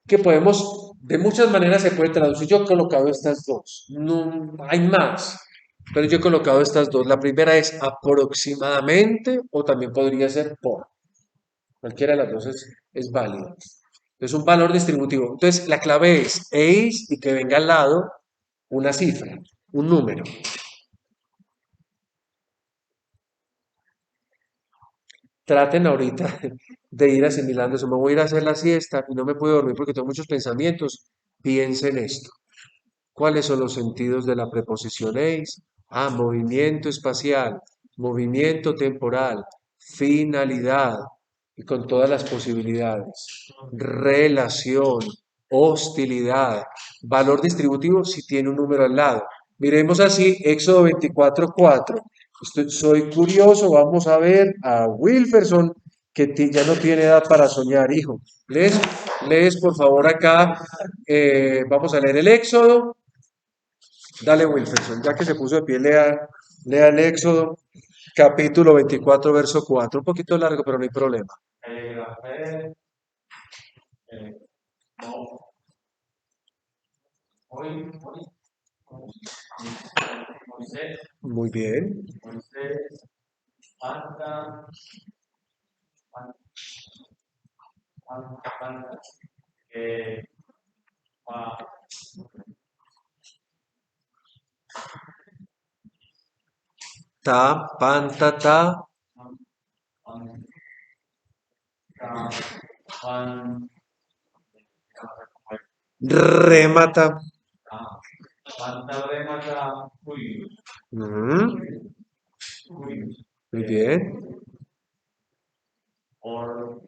que podemos De muchas maneras se puede traducir. Yo he colocado estas dos. No hay más, pero yo he colocado estas dos. La primera es aproximadamente o también podría ser por. Cualquiera de las dos es válida. Es un valor distributivo. Entonces, la clave es eis y que venga al lado una cifra, un número. Traten ahorita de ir asimilando eso. Me voy a ir a hacer la siesta y no me puedo dormir porque tengo muchos pensamientos. Piensen esto. ¿Cuáles son los sentidos de la preposición eis? Ah, movimiento espacial, movimiento temporal, finalidad y con todas las posibilidades. Relación, hostilidad, valor distributivo si tiene un número al lado. Miremos así, Éxodo 24:4. Soy curioso, vamos a ver a Wilferson, que ya no tiene edad para soñar, hijo. Lees por favor acá, vamos a leer el Éxodo. Dale, Wilferson, ya que se puso de pie, lea el Éxodo, capítulo 24, verso 4. Un poquito largo, pero no hay problema.
Rafael, eh, no, hoy, Moisés,
Muy bien.
Marta, Marta, eh, ah,
Ta, pan, ta, ta,
Juan, Juan,
remata.
Santa Remata,
Ujú, muy bien.
or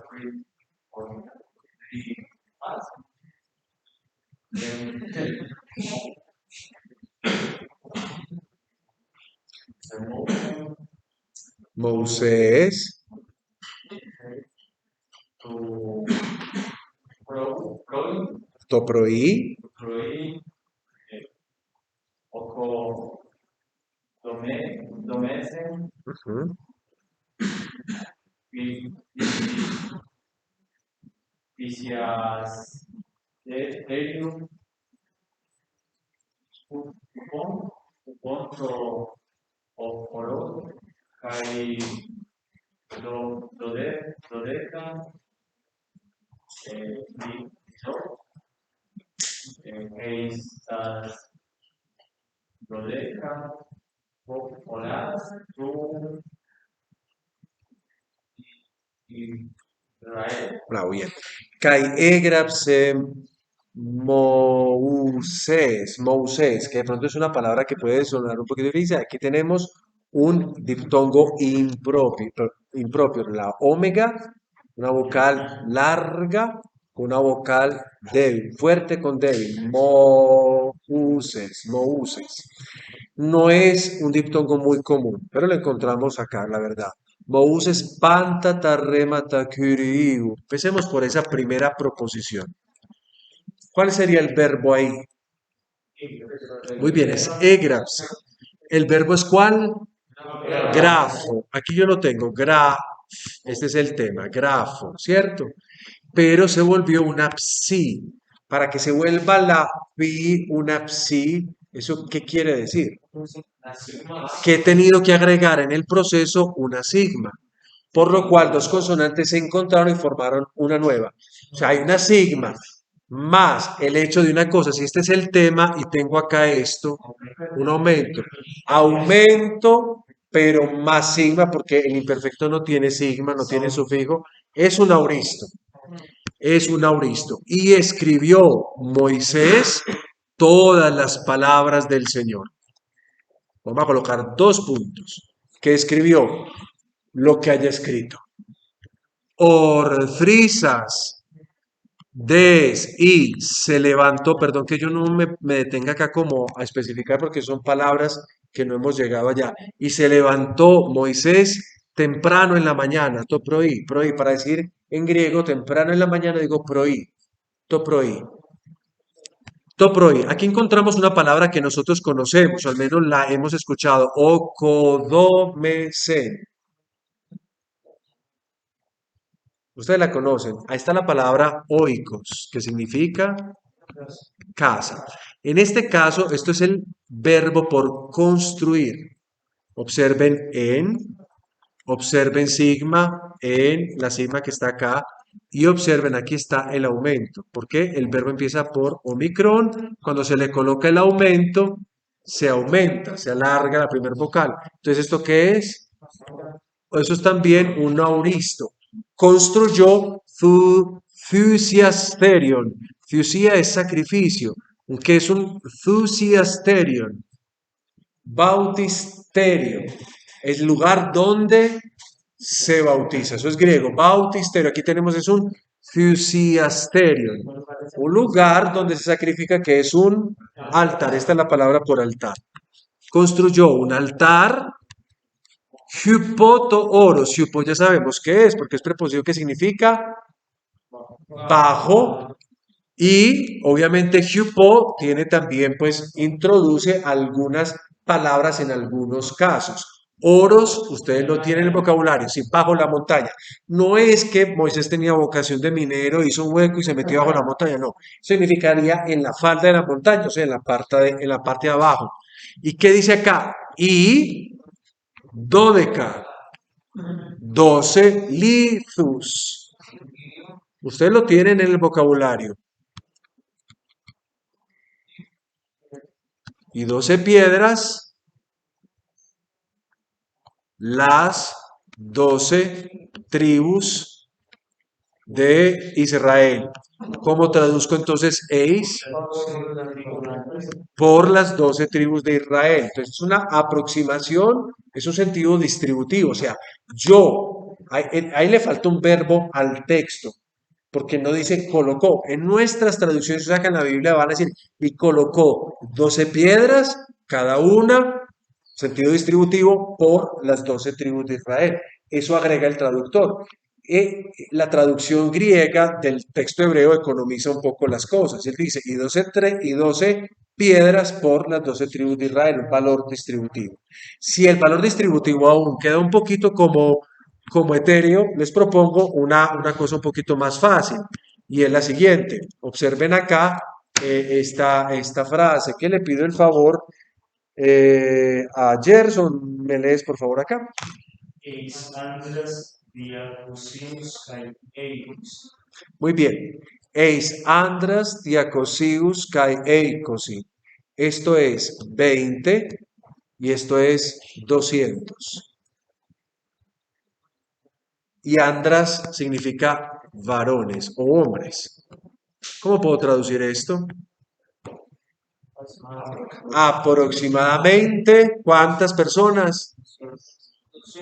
free, or free, más.
Moisés,
To Pro,
toproí,
Proí, Oko, Domesen,
ujú,
Vicias, Helium, Cupón, o Oro, Kai, Dodeca, Visor, Eistas, Dodeca, Olas, Tu, Israel.
bravo, bien. Kai egrapse Moisés, que de pronto es una palabra que puede sonar un poquito difícil. Aquí tenemos un diptongo impropio, la omega, una vocal larga, una vocal débil, fuerte con débil. Mousses. No es un diptongo muy común, pero lo encontramos acá, la verdad. Mousses pantata remata curiu. Empecemos por esa primera proposición. ¿Cuál sería el verbo ahí? Muy bien, es egrapse. ¿El verbo es cuál? Grafo. Aquí yo lo tengo, Este es el tema, grafo, ¿cierto? Pero se volvió una psi. Para que se vuelva la pi una psi, ¿eso qué quiere decir? Que he tenido que agregar en el proceso una sigma, por lo cual dos consonantes se encontraron y formaron una nueva. O sea, hay una sigma más el hecho de una cosa. Si este es el tema y tengo acá esto, un aumento. Aumento, pero más sigma, porque el imperfecto no tiene sigma, no tiene sufijo, es un auristo. Es un auristo. Y escribió Moisés todas las palabras del Señor. Vamos a colocar 2 puntos. Que escribió lo que haya escrito. Orfrisas, y se levantó, perdón que yo no me detenga acá como a especificar porque son palabras que no hemos llegado allá. Y se levantó Moisés temprano en la mañana, to proí, para decir en griego temprano en la mañana digo proí, to proí. Toproi, aquí encontramos una palabra que nosotros conocemos, al menos la hemos escuchado, okodomesen. Ustedes la conocen. Ahí está la palabra oikos, que significa casa. En este caso, esto es el verbo por construir. Observen sigma en la sigma que está acá y observen, aquí está el aumento. ¿Por qué? El verbo empieza por omicron. Cuando se le coloca el aumento, se aumenta, se alarga la primer vocal. Entonces, ¿esto qué es? Eso es también un auristo. Construyó Thusiasterion. Thusia es sacrificio. ¿Qué es un Thusiasterion? Bautisterio. Es el lugar donde se bautiza. Eso es griego. Bautisterio. Aquí tenemos es un Thusiasterion. Un lugar donde se sacrifica, que es un altar. Esta es la palabra por altar. Construyó un altar. Hypoto oros. Hypo ya sabemos qué es, porque es preposición que significa bajo. Y obviamente hypo tiene también, pues, introduce algunas palabras en algunos casos. Oros, ustedes lo tienen en el vocabulario, sí, bajo la montaña. No es que Moisés tenía vocación de minero, hizo un hueco y se metió bajo la montaña, no. Significaría en la falda de la montaña, o sea, en la parte de abajo. ¿Y qué dice acá? Y Dodeca, 12 lithus. Ustedes lo tienen en el vocabulario. Y 12 piedras, las 12 tribus de Israel. ¿Cómo traduzco entonces eis? Por las 12 tribus de Israel. Entonces es una aproximación, es un sentido distributivo. O sea, ahí le falta un verbo al texto, porque no dice colocó. En nuestras traducciones, o sea, que en la Biblia van a decir, y colocó 12 piedras, cada una, sentido distributivo, por las 12 tribus de Israel. Eso agrega el traductor. La traducción griega del texto hebreo economiza un poco las cosas. Él dice, y 12 piedras por las 12 tribus de Israel, un valor distributivo. Si el valor distributivo aún queda un poquito como etéreo, les propongo una cosa un poquito más fácil, y es la siguiente. Observen acá esta frase, que le pido el favor a Gerson. ¿Me lees por favor acá?
Eis Andras diacusius kai eius.
Muy bien. Eis Andras diacosius kai eicosi. Esto es 20 y esto es 200. Y Andras significa varones o hombres. ¿Cómo puedo traducir esto? Aproximadamente, ¿cuántas personas?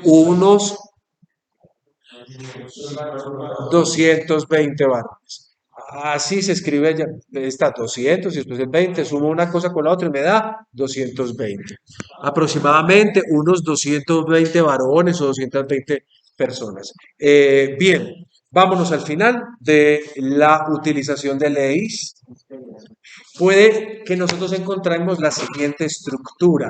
Unos 220 varones. Así se escribe ya, está 200 y después el 20, sumo una cosa con la otra y me da 220. Aproximadamente unos 220 varones o 220 personas. Bien, vámonos al final de la utilización de leyes. Puede que nosotros encontremos la siguiente estructura.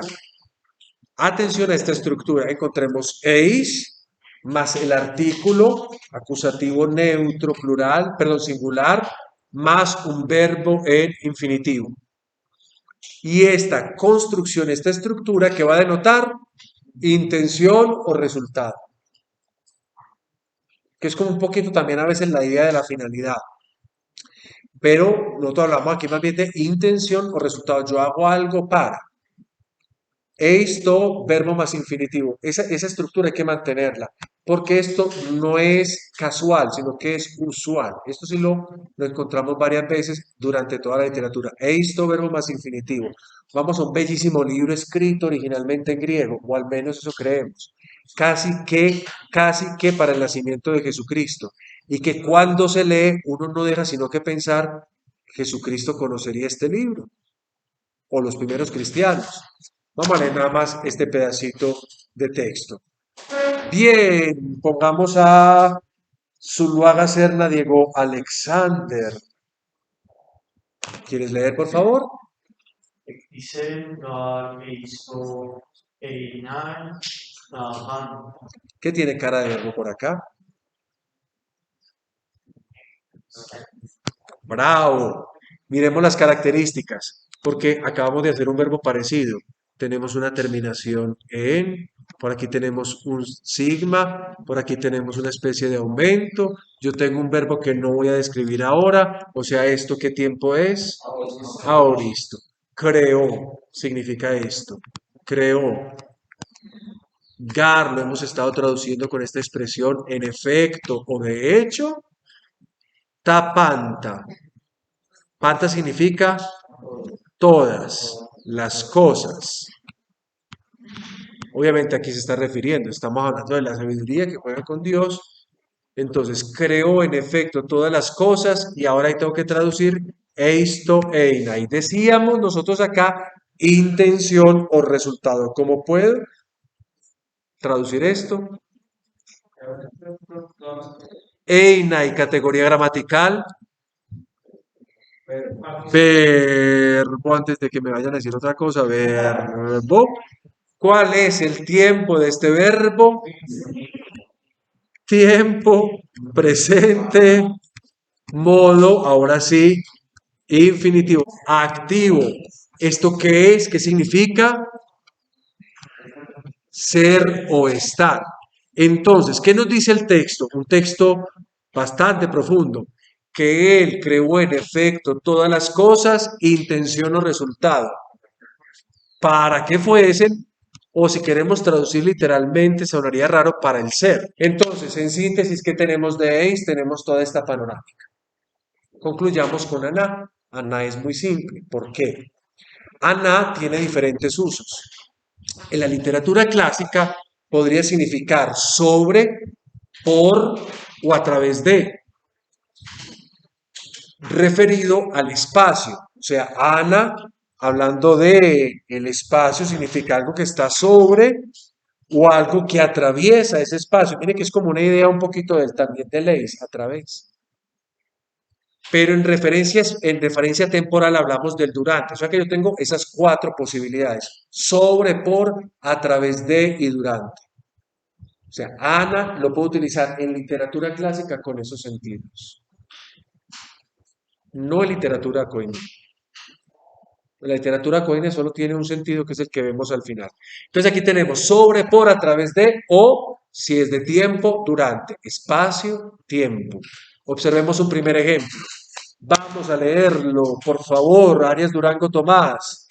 Atención a esta estructura. Encontremos eis más el artículo acusativo neutro plural, perdón, singular, más un verbo en infinitivo. Y esta construcción, esta estructura que va a denotar intención o resultado. Que es como un poquito también a veces la idea de la finalidad. Pero nosotros hablamos aquí más bien de intención o resultado. Yo hago algo para. Esto, verbo más infinitivo. Esa estructura hay que mantenerla, porque esto no es casual, sino que es usual. Esto sí lo encontramos varias veces durante toda la literatura. Esto, verbo más infinitivo. Vamos a un bellísimo libro escrito originalmente en griego, o al menos eso creemos. Casi que para el nacimiento de Jesucristo. Y que cuando se lee, uno no deja sino que pensar, Jesucristo conocería este libro, o los primeros cristianos. Vamos a leer nada más este pedacito de texto. Bien, pongamos a Zuluaga Serna Diego Alexander. ¿Quieres leer, por favor?
Dice God eisto einan tahan.
¿Qué tiene cara de verbo por acá? Bravo. Miremos las características, porque acabamos de hacer un verbo parecido. Tenemos una terminación en, por aquí tenemos un sigma, por aquí tenemos una especie de aumento. Yo tengo un verbo que no voy a describir ahora, o sea, ¿esto qué tiempo es? Aoristo. Creó significa esto. Creó. Gar lo hemos estado traduciendo con esta expresión en efecto o de hecho. Tapanta. Panta significa todas las cosas. Obviamente aquí se está refiriendo, estamos hablando de la sabiduría que juega con Dios. Entonces, creó en efecto todas las cosas y ahora ahí tengo que traducir eisto eina. Y decíamos nosotros acá intención o resultado. ¿Cómo puedo traducir esto? Eina y categoría gramatical. Verbo, antes de que me vayan a decir otra cosa, verbo. ¿Cuál es el tiempo de este verbo? Tiempo presente, modo, ahora sí, infinitivo, activo. ¿Esto qué es? ¿Qué significa? Ser o estar. Entonces, ¿qué nos dice el texto? Un texto bastante profundo. Que Él creó en efecto todas las cosas, intención o resultado, para que fuesen, o si queremos traducir literalmente, sonaría raro, para el ser. Entonces, en síntesis, ¿qué tenemos de Ace? Tenemos toda esta panorámica. Concluyamos con Aná. Aná es muy simple. ¿Por qué? Aná tiene diferentes usos. En la literatura clásica podría significar sobre, por o a través de, referido al espacio. O sea, Ana, hablando de el espacio, significa algo que está sobre o algo que atraviesa ese espacio. Mire que es como una idea un poquito también de leyes, a través. Pero en referencia temporal hablamos del durante. O sea que yo tengo esas cuatro posibilidades. Sobre, por, a través de y durante. O sea, Ana lo puedo utilizar en literatura clásica con esos sentidos. No en literatura coine. La literatura coine solo tiene un sentido que es el que vemos al final. Entonces aquí tenemos sobre, por, a través de o, si es de tiempo, durante. Espacio, tiempo. Observemos un primer ejemplo. Vamos a leerlo, por favor, Arias Durango Tomás.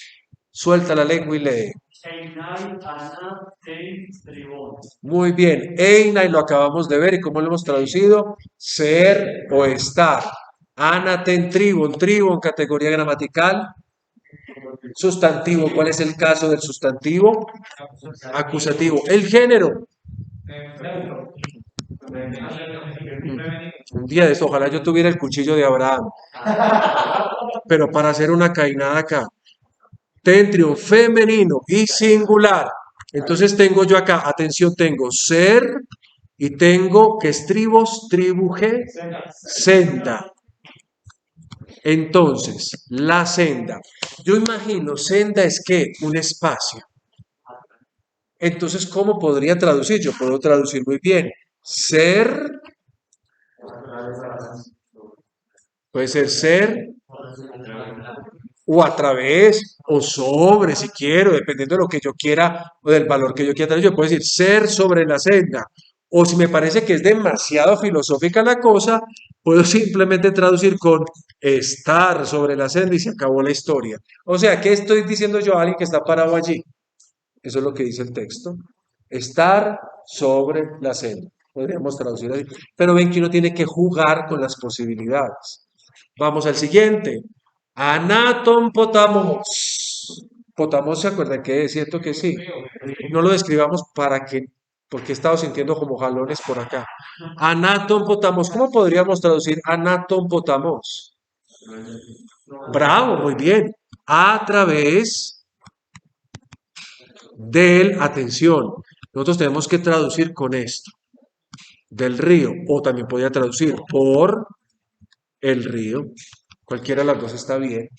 Suelta la lengua y lee.
Einai ana ten tribon.
Muy bien, Eina, y lo acabamos de ver, ¿y cómo lo hemos traducido? Ser o estar. Ana ten tribon, categoría gramatical. Sustantivo, ¿cuál es el caso del sustantivo? Acusativo. El género. Un día de esto, ojalá yo tuviera el cuchillo de Abraham. Pero para hacer una cainada acá. Tentrio, femenino y singular. Entonces tengo yo acá, atención, tengo ser y tengo que estribos, tribuje, senda. Entonces, la senda. Yo imagino, senda es que un espacio. Entonces, ¿cómo podría traducir? Yo puedo traducir muy bien. Ser, puede ser o a través o sobre, si quiero, dependiendo de lo que yo quiera o del valor que yo quiera traer. Yo puedo decir ser sobre la senda. O si me parece que es demasiado filosófica la cosa, puedo simplemente traducir con estar sobre la senda y se acabó la historia. O sea, ¿qué estoy diciendo yo a alguien que está parado allí? Eso es lo que dice el texto. Estar sobre la senda. Podríamos traducir así. Pero ven que uno tiene que jugar con las posibilidades. Vamos al siguiente. Anatom potamos. Potamos, ¿se acuerdan que es cierto que sí? No lo describamos para que, porque he estado sintiendo como jalones por acá. Anatom potamos. ¿Cómo podríamos traducir anatom potamos? Bravo, muy bien. A través del, atención, nosotros tenemos que traducir con esto, del río, o también podría traducir por el río, cualquiera de las dos está bien.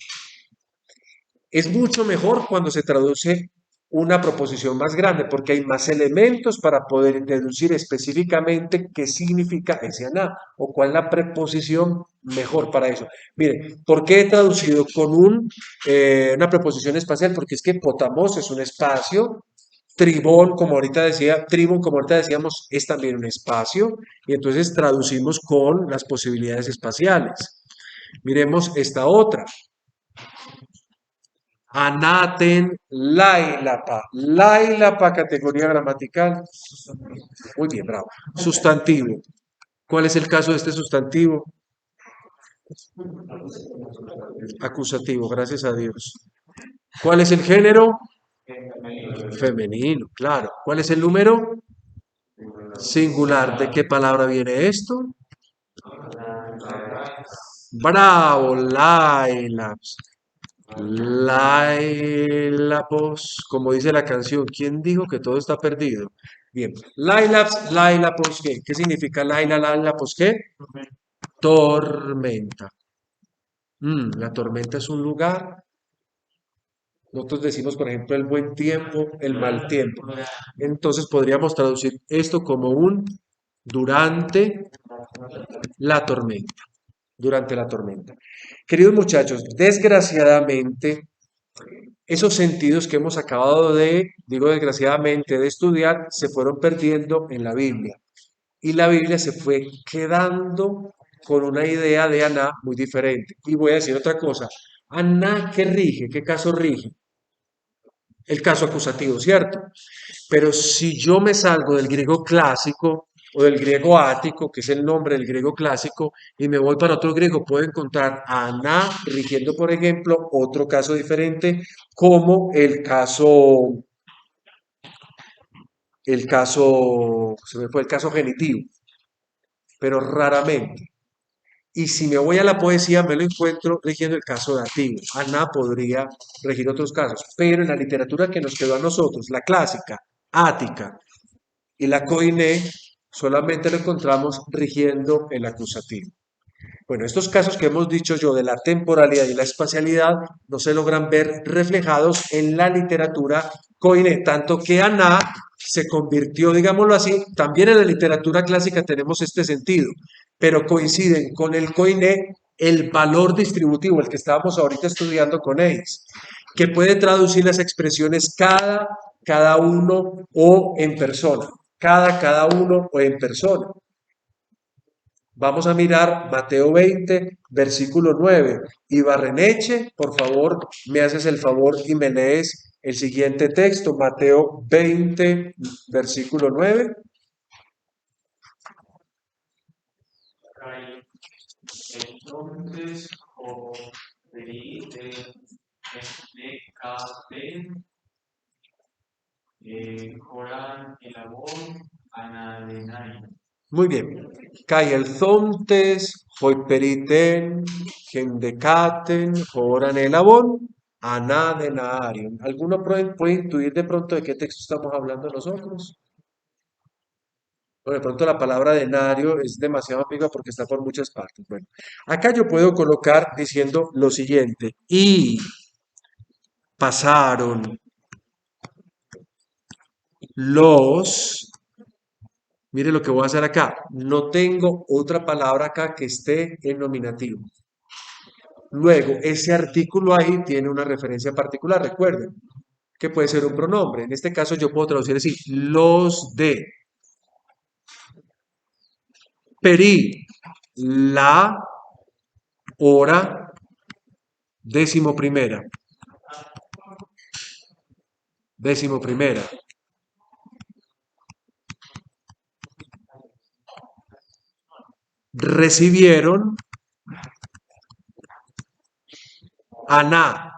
Es mucho mejor cuando se traduce una proposición más grande, porque hay más elementos para poder deducir específicamente qué significa ese aná, o cuál es la preposición mejor para eso. Miren, ¿por qué he traducido con una preposición espacial? Porque es que Potamos es un espacio, Tribón, como ahorita decíamos, es también un espacio, y entonces traducimos con las posibilidades espaciales. Miremos esta otra. Anaten, lailapa. Lailapa, categoría gramatical. Muy bien, bravo. Sustantivo. ¿Cuál es el caso de este sustantivo? Acusativo, gracias a Dios. ¿Cuál es el género? Femenino, claro. ¿Cuál es el número? Singular. ¿De qué palabra viene esto? Bravo, Lailaps. Lailapos, como dice la canción, ¿quién dijo que todo está perdido? Bien, Lailaps, Lailapos, ¿qué? ¿Qué significa Lailapos, qué? Tormenta. La tormenta es un lugar. Nosotros decimos, por ejemplo, el buen tiempo, el mal tiempo. Entonces podríamos traducir esto como un durante la tormenta. Durante la tormenta. Queridos muchachos, desgraciadamente, esos sentidos que hemos acabado digo desgraciadamente, de estudiar, se fueron perdiendo en la Biblia. Y la Biblia se fue quedando con una idea de Aná muy diferente. Y voy a decir otra cosa. Aná, ¿qué rige? ¿Qué caso rige? El caso acusativo, ¿cierto? Pero si yo me salgo del griego clásico o del griego ático, que es el nombre del griego clásico, y me voy para otro griego, puedo encontrar a Aná rigiendo, por ejemplo, otro caso diferente, como se me fue el caso genitivo, pero raramente. Y si me voy a la poesía, me lo encuentro rigiendo el caso dativo. Aná podría regir otros casos, pero en la literatura que nos quedó a nosotros, la clásica, ática, y la coiné solamente lo encontramos rigiendo el acusativo. Bueno, estos casos que hemos dicho yo de la temporalidad y la espacialidad no se logran ver reflejados en la literatura coiné, tanto que Aná se convirtió, digámoslo así, también en la literatura clásica tenemos este sentido, pero coinciden con el coiné el valor distributivo, el que estábamos ahorita estudiando con ellos, que puede traducir las expresiones cada uno o en persona, cada uno o en persona. Vamos a mirar Mateo 20, versículo 9. Y Barreneche, por favor, me haces el favor y me lees el siguiente texto, Mateo 20, versículo 9.
Entonces, Corán el Abón, Anadenai.
Muy bien. Cae el zontes, hoiperiten, gendecaten, joran el abón, anadenarium. ¿Alguno puede intuir de pronto de qué texto estamos hablando nosotros? Bueno, de pronto la palabra denario es demasiado ambigua porque está por muchas partes. Bueno, acá yo puedo colocar diciendo lo siguiente. Y pasaron los... Mire lo que voy a hacer acá. No tengo otra palabra acá que esté en nominativo. Luego, ese artículo ahí tiene una referencia particular. Recuerden que puede ser un pronombre. En este caso yo puedo traducir así. Los de. Peri. La hora 11ª. 11ª. Recibieron Aná,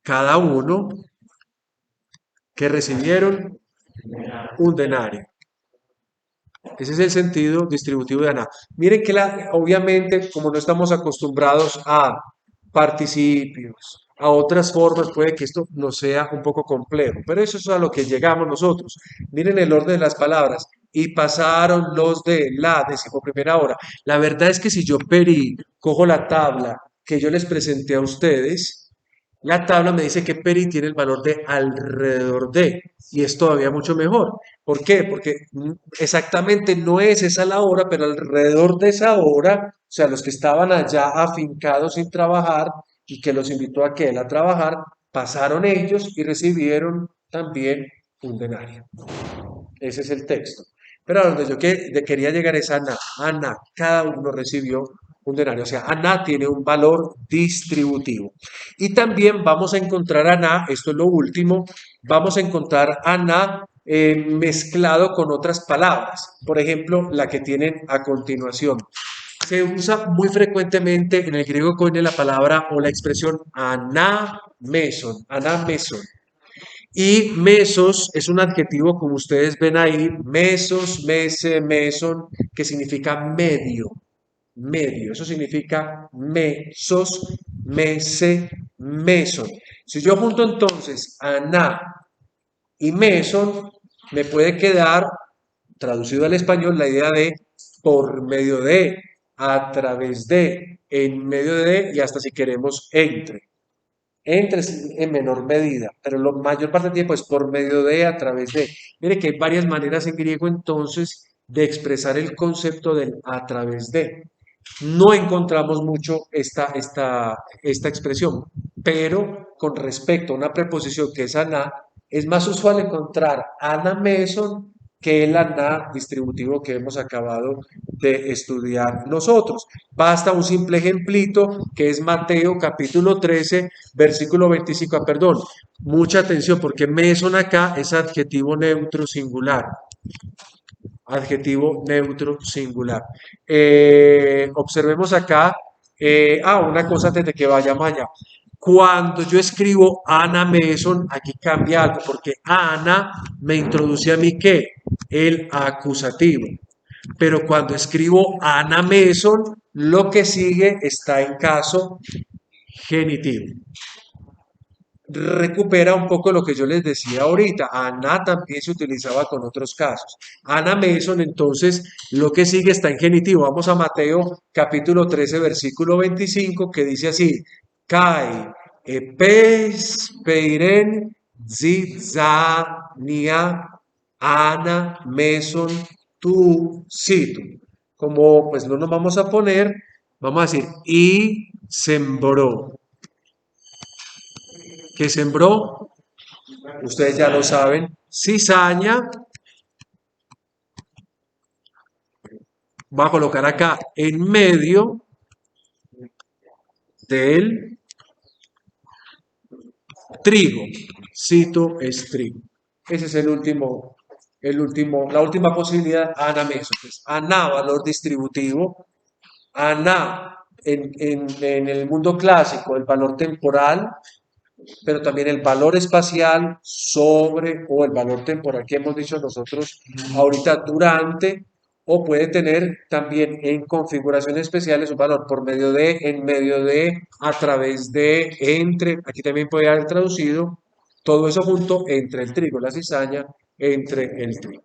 cada uno que recibieron un denario. Ese es el sentido distributivo de Aná. Miren que obviamente, como no estamos acostumbrados a participios, a otras formas, puede que esto no sea un poco complejo, pero eso es a lo que llegamos nosotros. Miren el orden de las palabras. Y pasaron los de la 11ª hora. La verdad es que si yo cojo la tabla que yo les presenté a ustedes, la tabla me dice que Peri tiene el valor de alrededor de, y es todavía mucho mejor. ¿Por qué? Porque exactamente no es esa la hora, pero alrededor de esa hora sea, los que estaban allá afincados sin trabajar y que los invitó a que él a trabajar, pasaron ellos y recibieron también un denario. Ese es el texto. Pero a donde yo quería llegar es Aná. Aná, cada uno recibió un denario. O sea, Aná tiene un valor distributivo. Y también vamos a encontrar Aná, esto es lo último, vamos a encontrar Aná mezclado con otras palabras. Por ejemplo, la que tienen a continuación. Se usa muy frecuentemente en el griego koine la palabra o la expresión anameson, anameson. Y mesos es un adjetivo, como ustedes ven ahí, mesos, mese, meson, que significa medio, medio. Eso significa mesos, mese, meson. Si yo junto entonces aná y meson, me puede quedar, traducido al español, la idea de por medio de, a través de, en medio de y hasta si queremos entre. Entre en menor medida, pero la mayor parte del tiempo es por medio de, a través de. Mire que hay varias maneras en griego entonces de expresar el concepto del a través de. No encontramos mucho esta expresión, pero con respecto a una preposición que es ana, es más usual encontrar ana meson que el ana distributivo que hemos acabado de estudiar nosotros. Basta un simple ejemplito que es Mateo capítulo 13, versículo 25. Perdón, mucha atención porque meson acá es adjetivo neutro singular. Adjetivo neutro singular. Observemos acá, una cosa antes de que vayamos allá. Cuando yo escribo Ana Mason, aquí cambia algo, porque Ana me introduce a mí ¿qué? El acusativo. Pero cuando escribo Ana Mason, lo que sigue está en caso genitivo. Recupera un poco lo que yo les decía ahorita. Ana también se utilizaba con otros casos. Ana Mason, entonces, lo que sigue está en genitivo. Vamos a Mateo capítulo 13, versículo 25, que dice así: Kai, epes, peiren, zizania, Ana Mason, tu, situ. Como pues no nos vamos a poner, vamos a decir, y sembró. ¿Qué sembró? Ustedes ya lo saben, cizaña. Va a colocar acá en medio del trigo. Cito es trigo. Ese es la última posibilidad, ana meso. Pues, ana, valor distributivo. Ana, en el mundo clásico, el valor temporal, pero también el valor espacial sobre o el valor temporal que hemos dicho nosotros ahorita durante, o puede tener también en configuraciones especiales un valor por medio de, en medio de, a través de, entre, aquí también puede haber traducido todo eso junto entre el trigo, la cizaña, entre el trigo.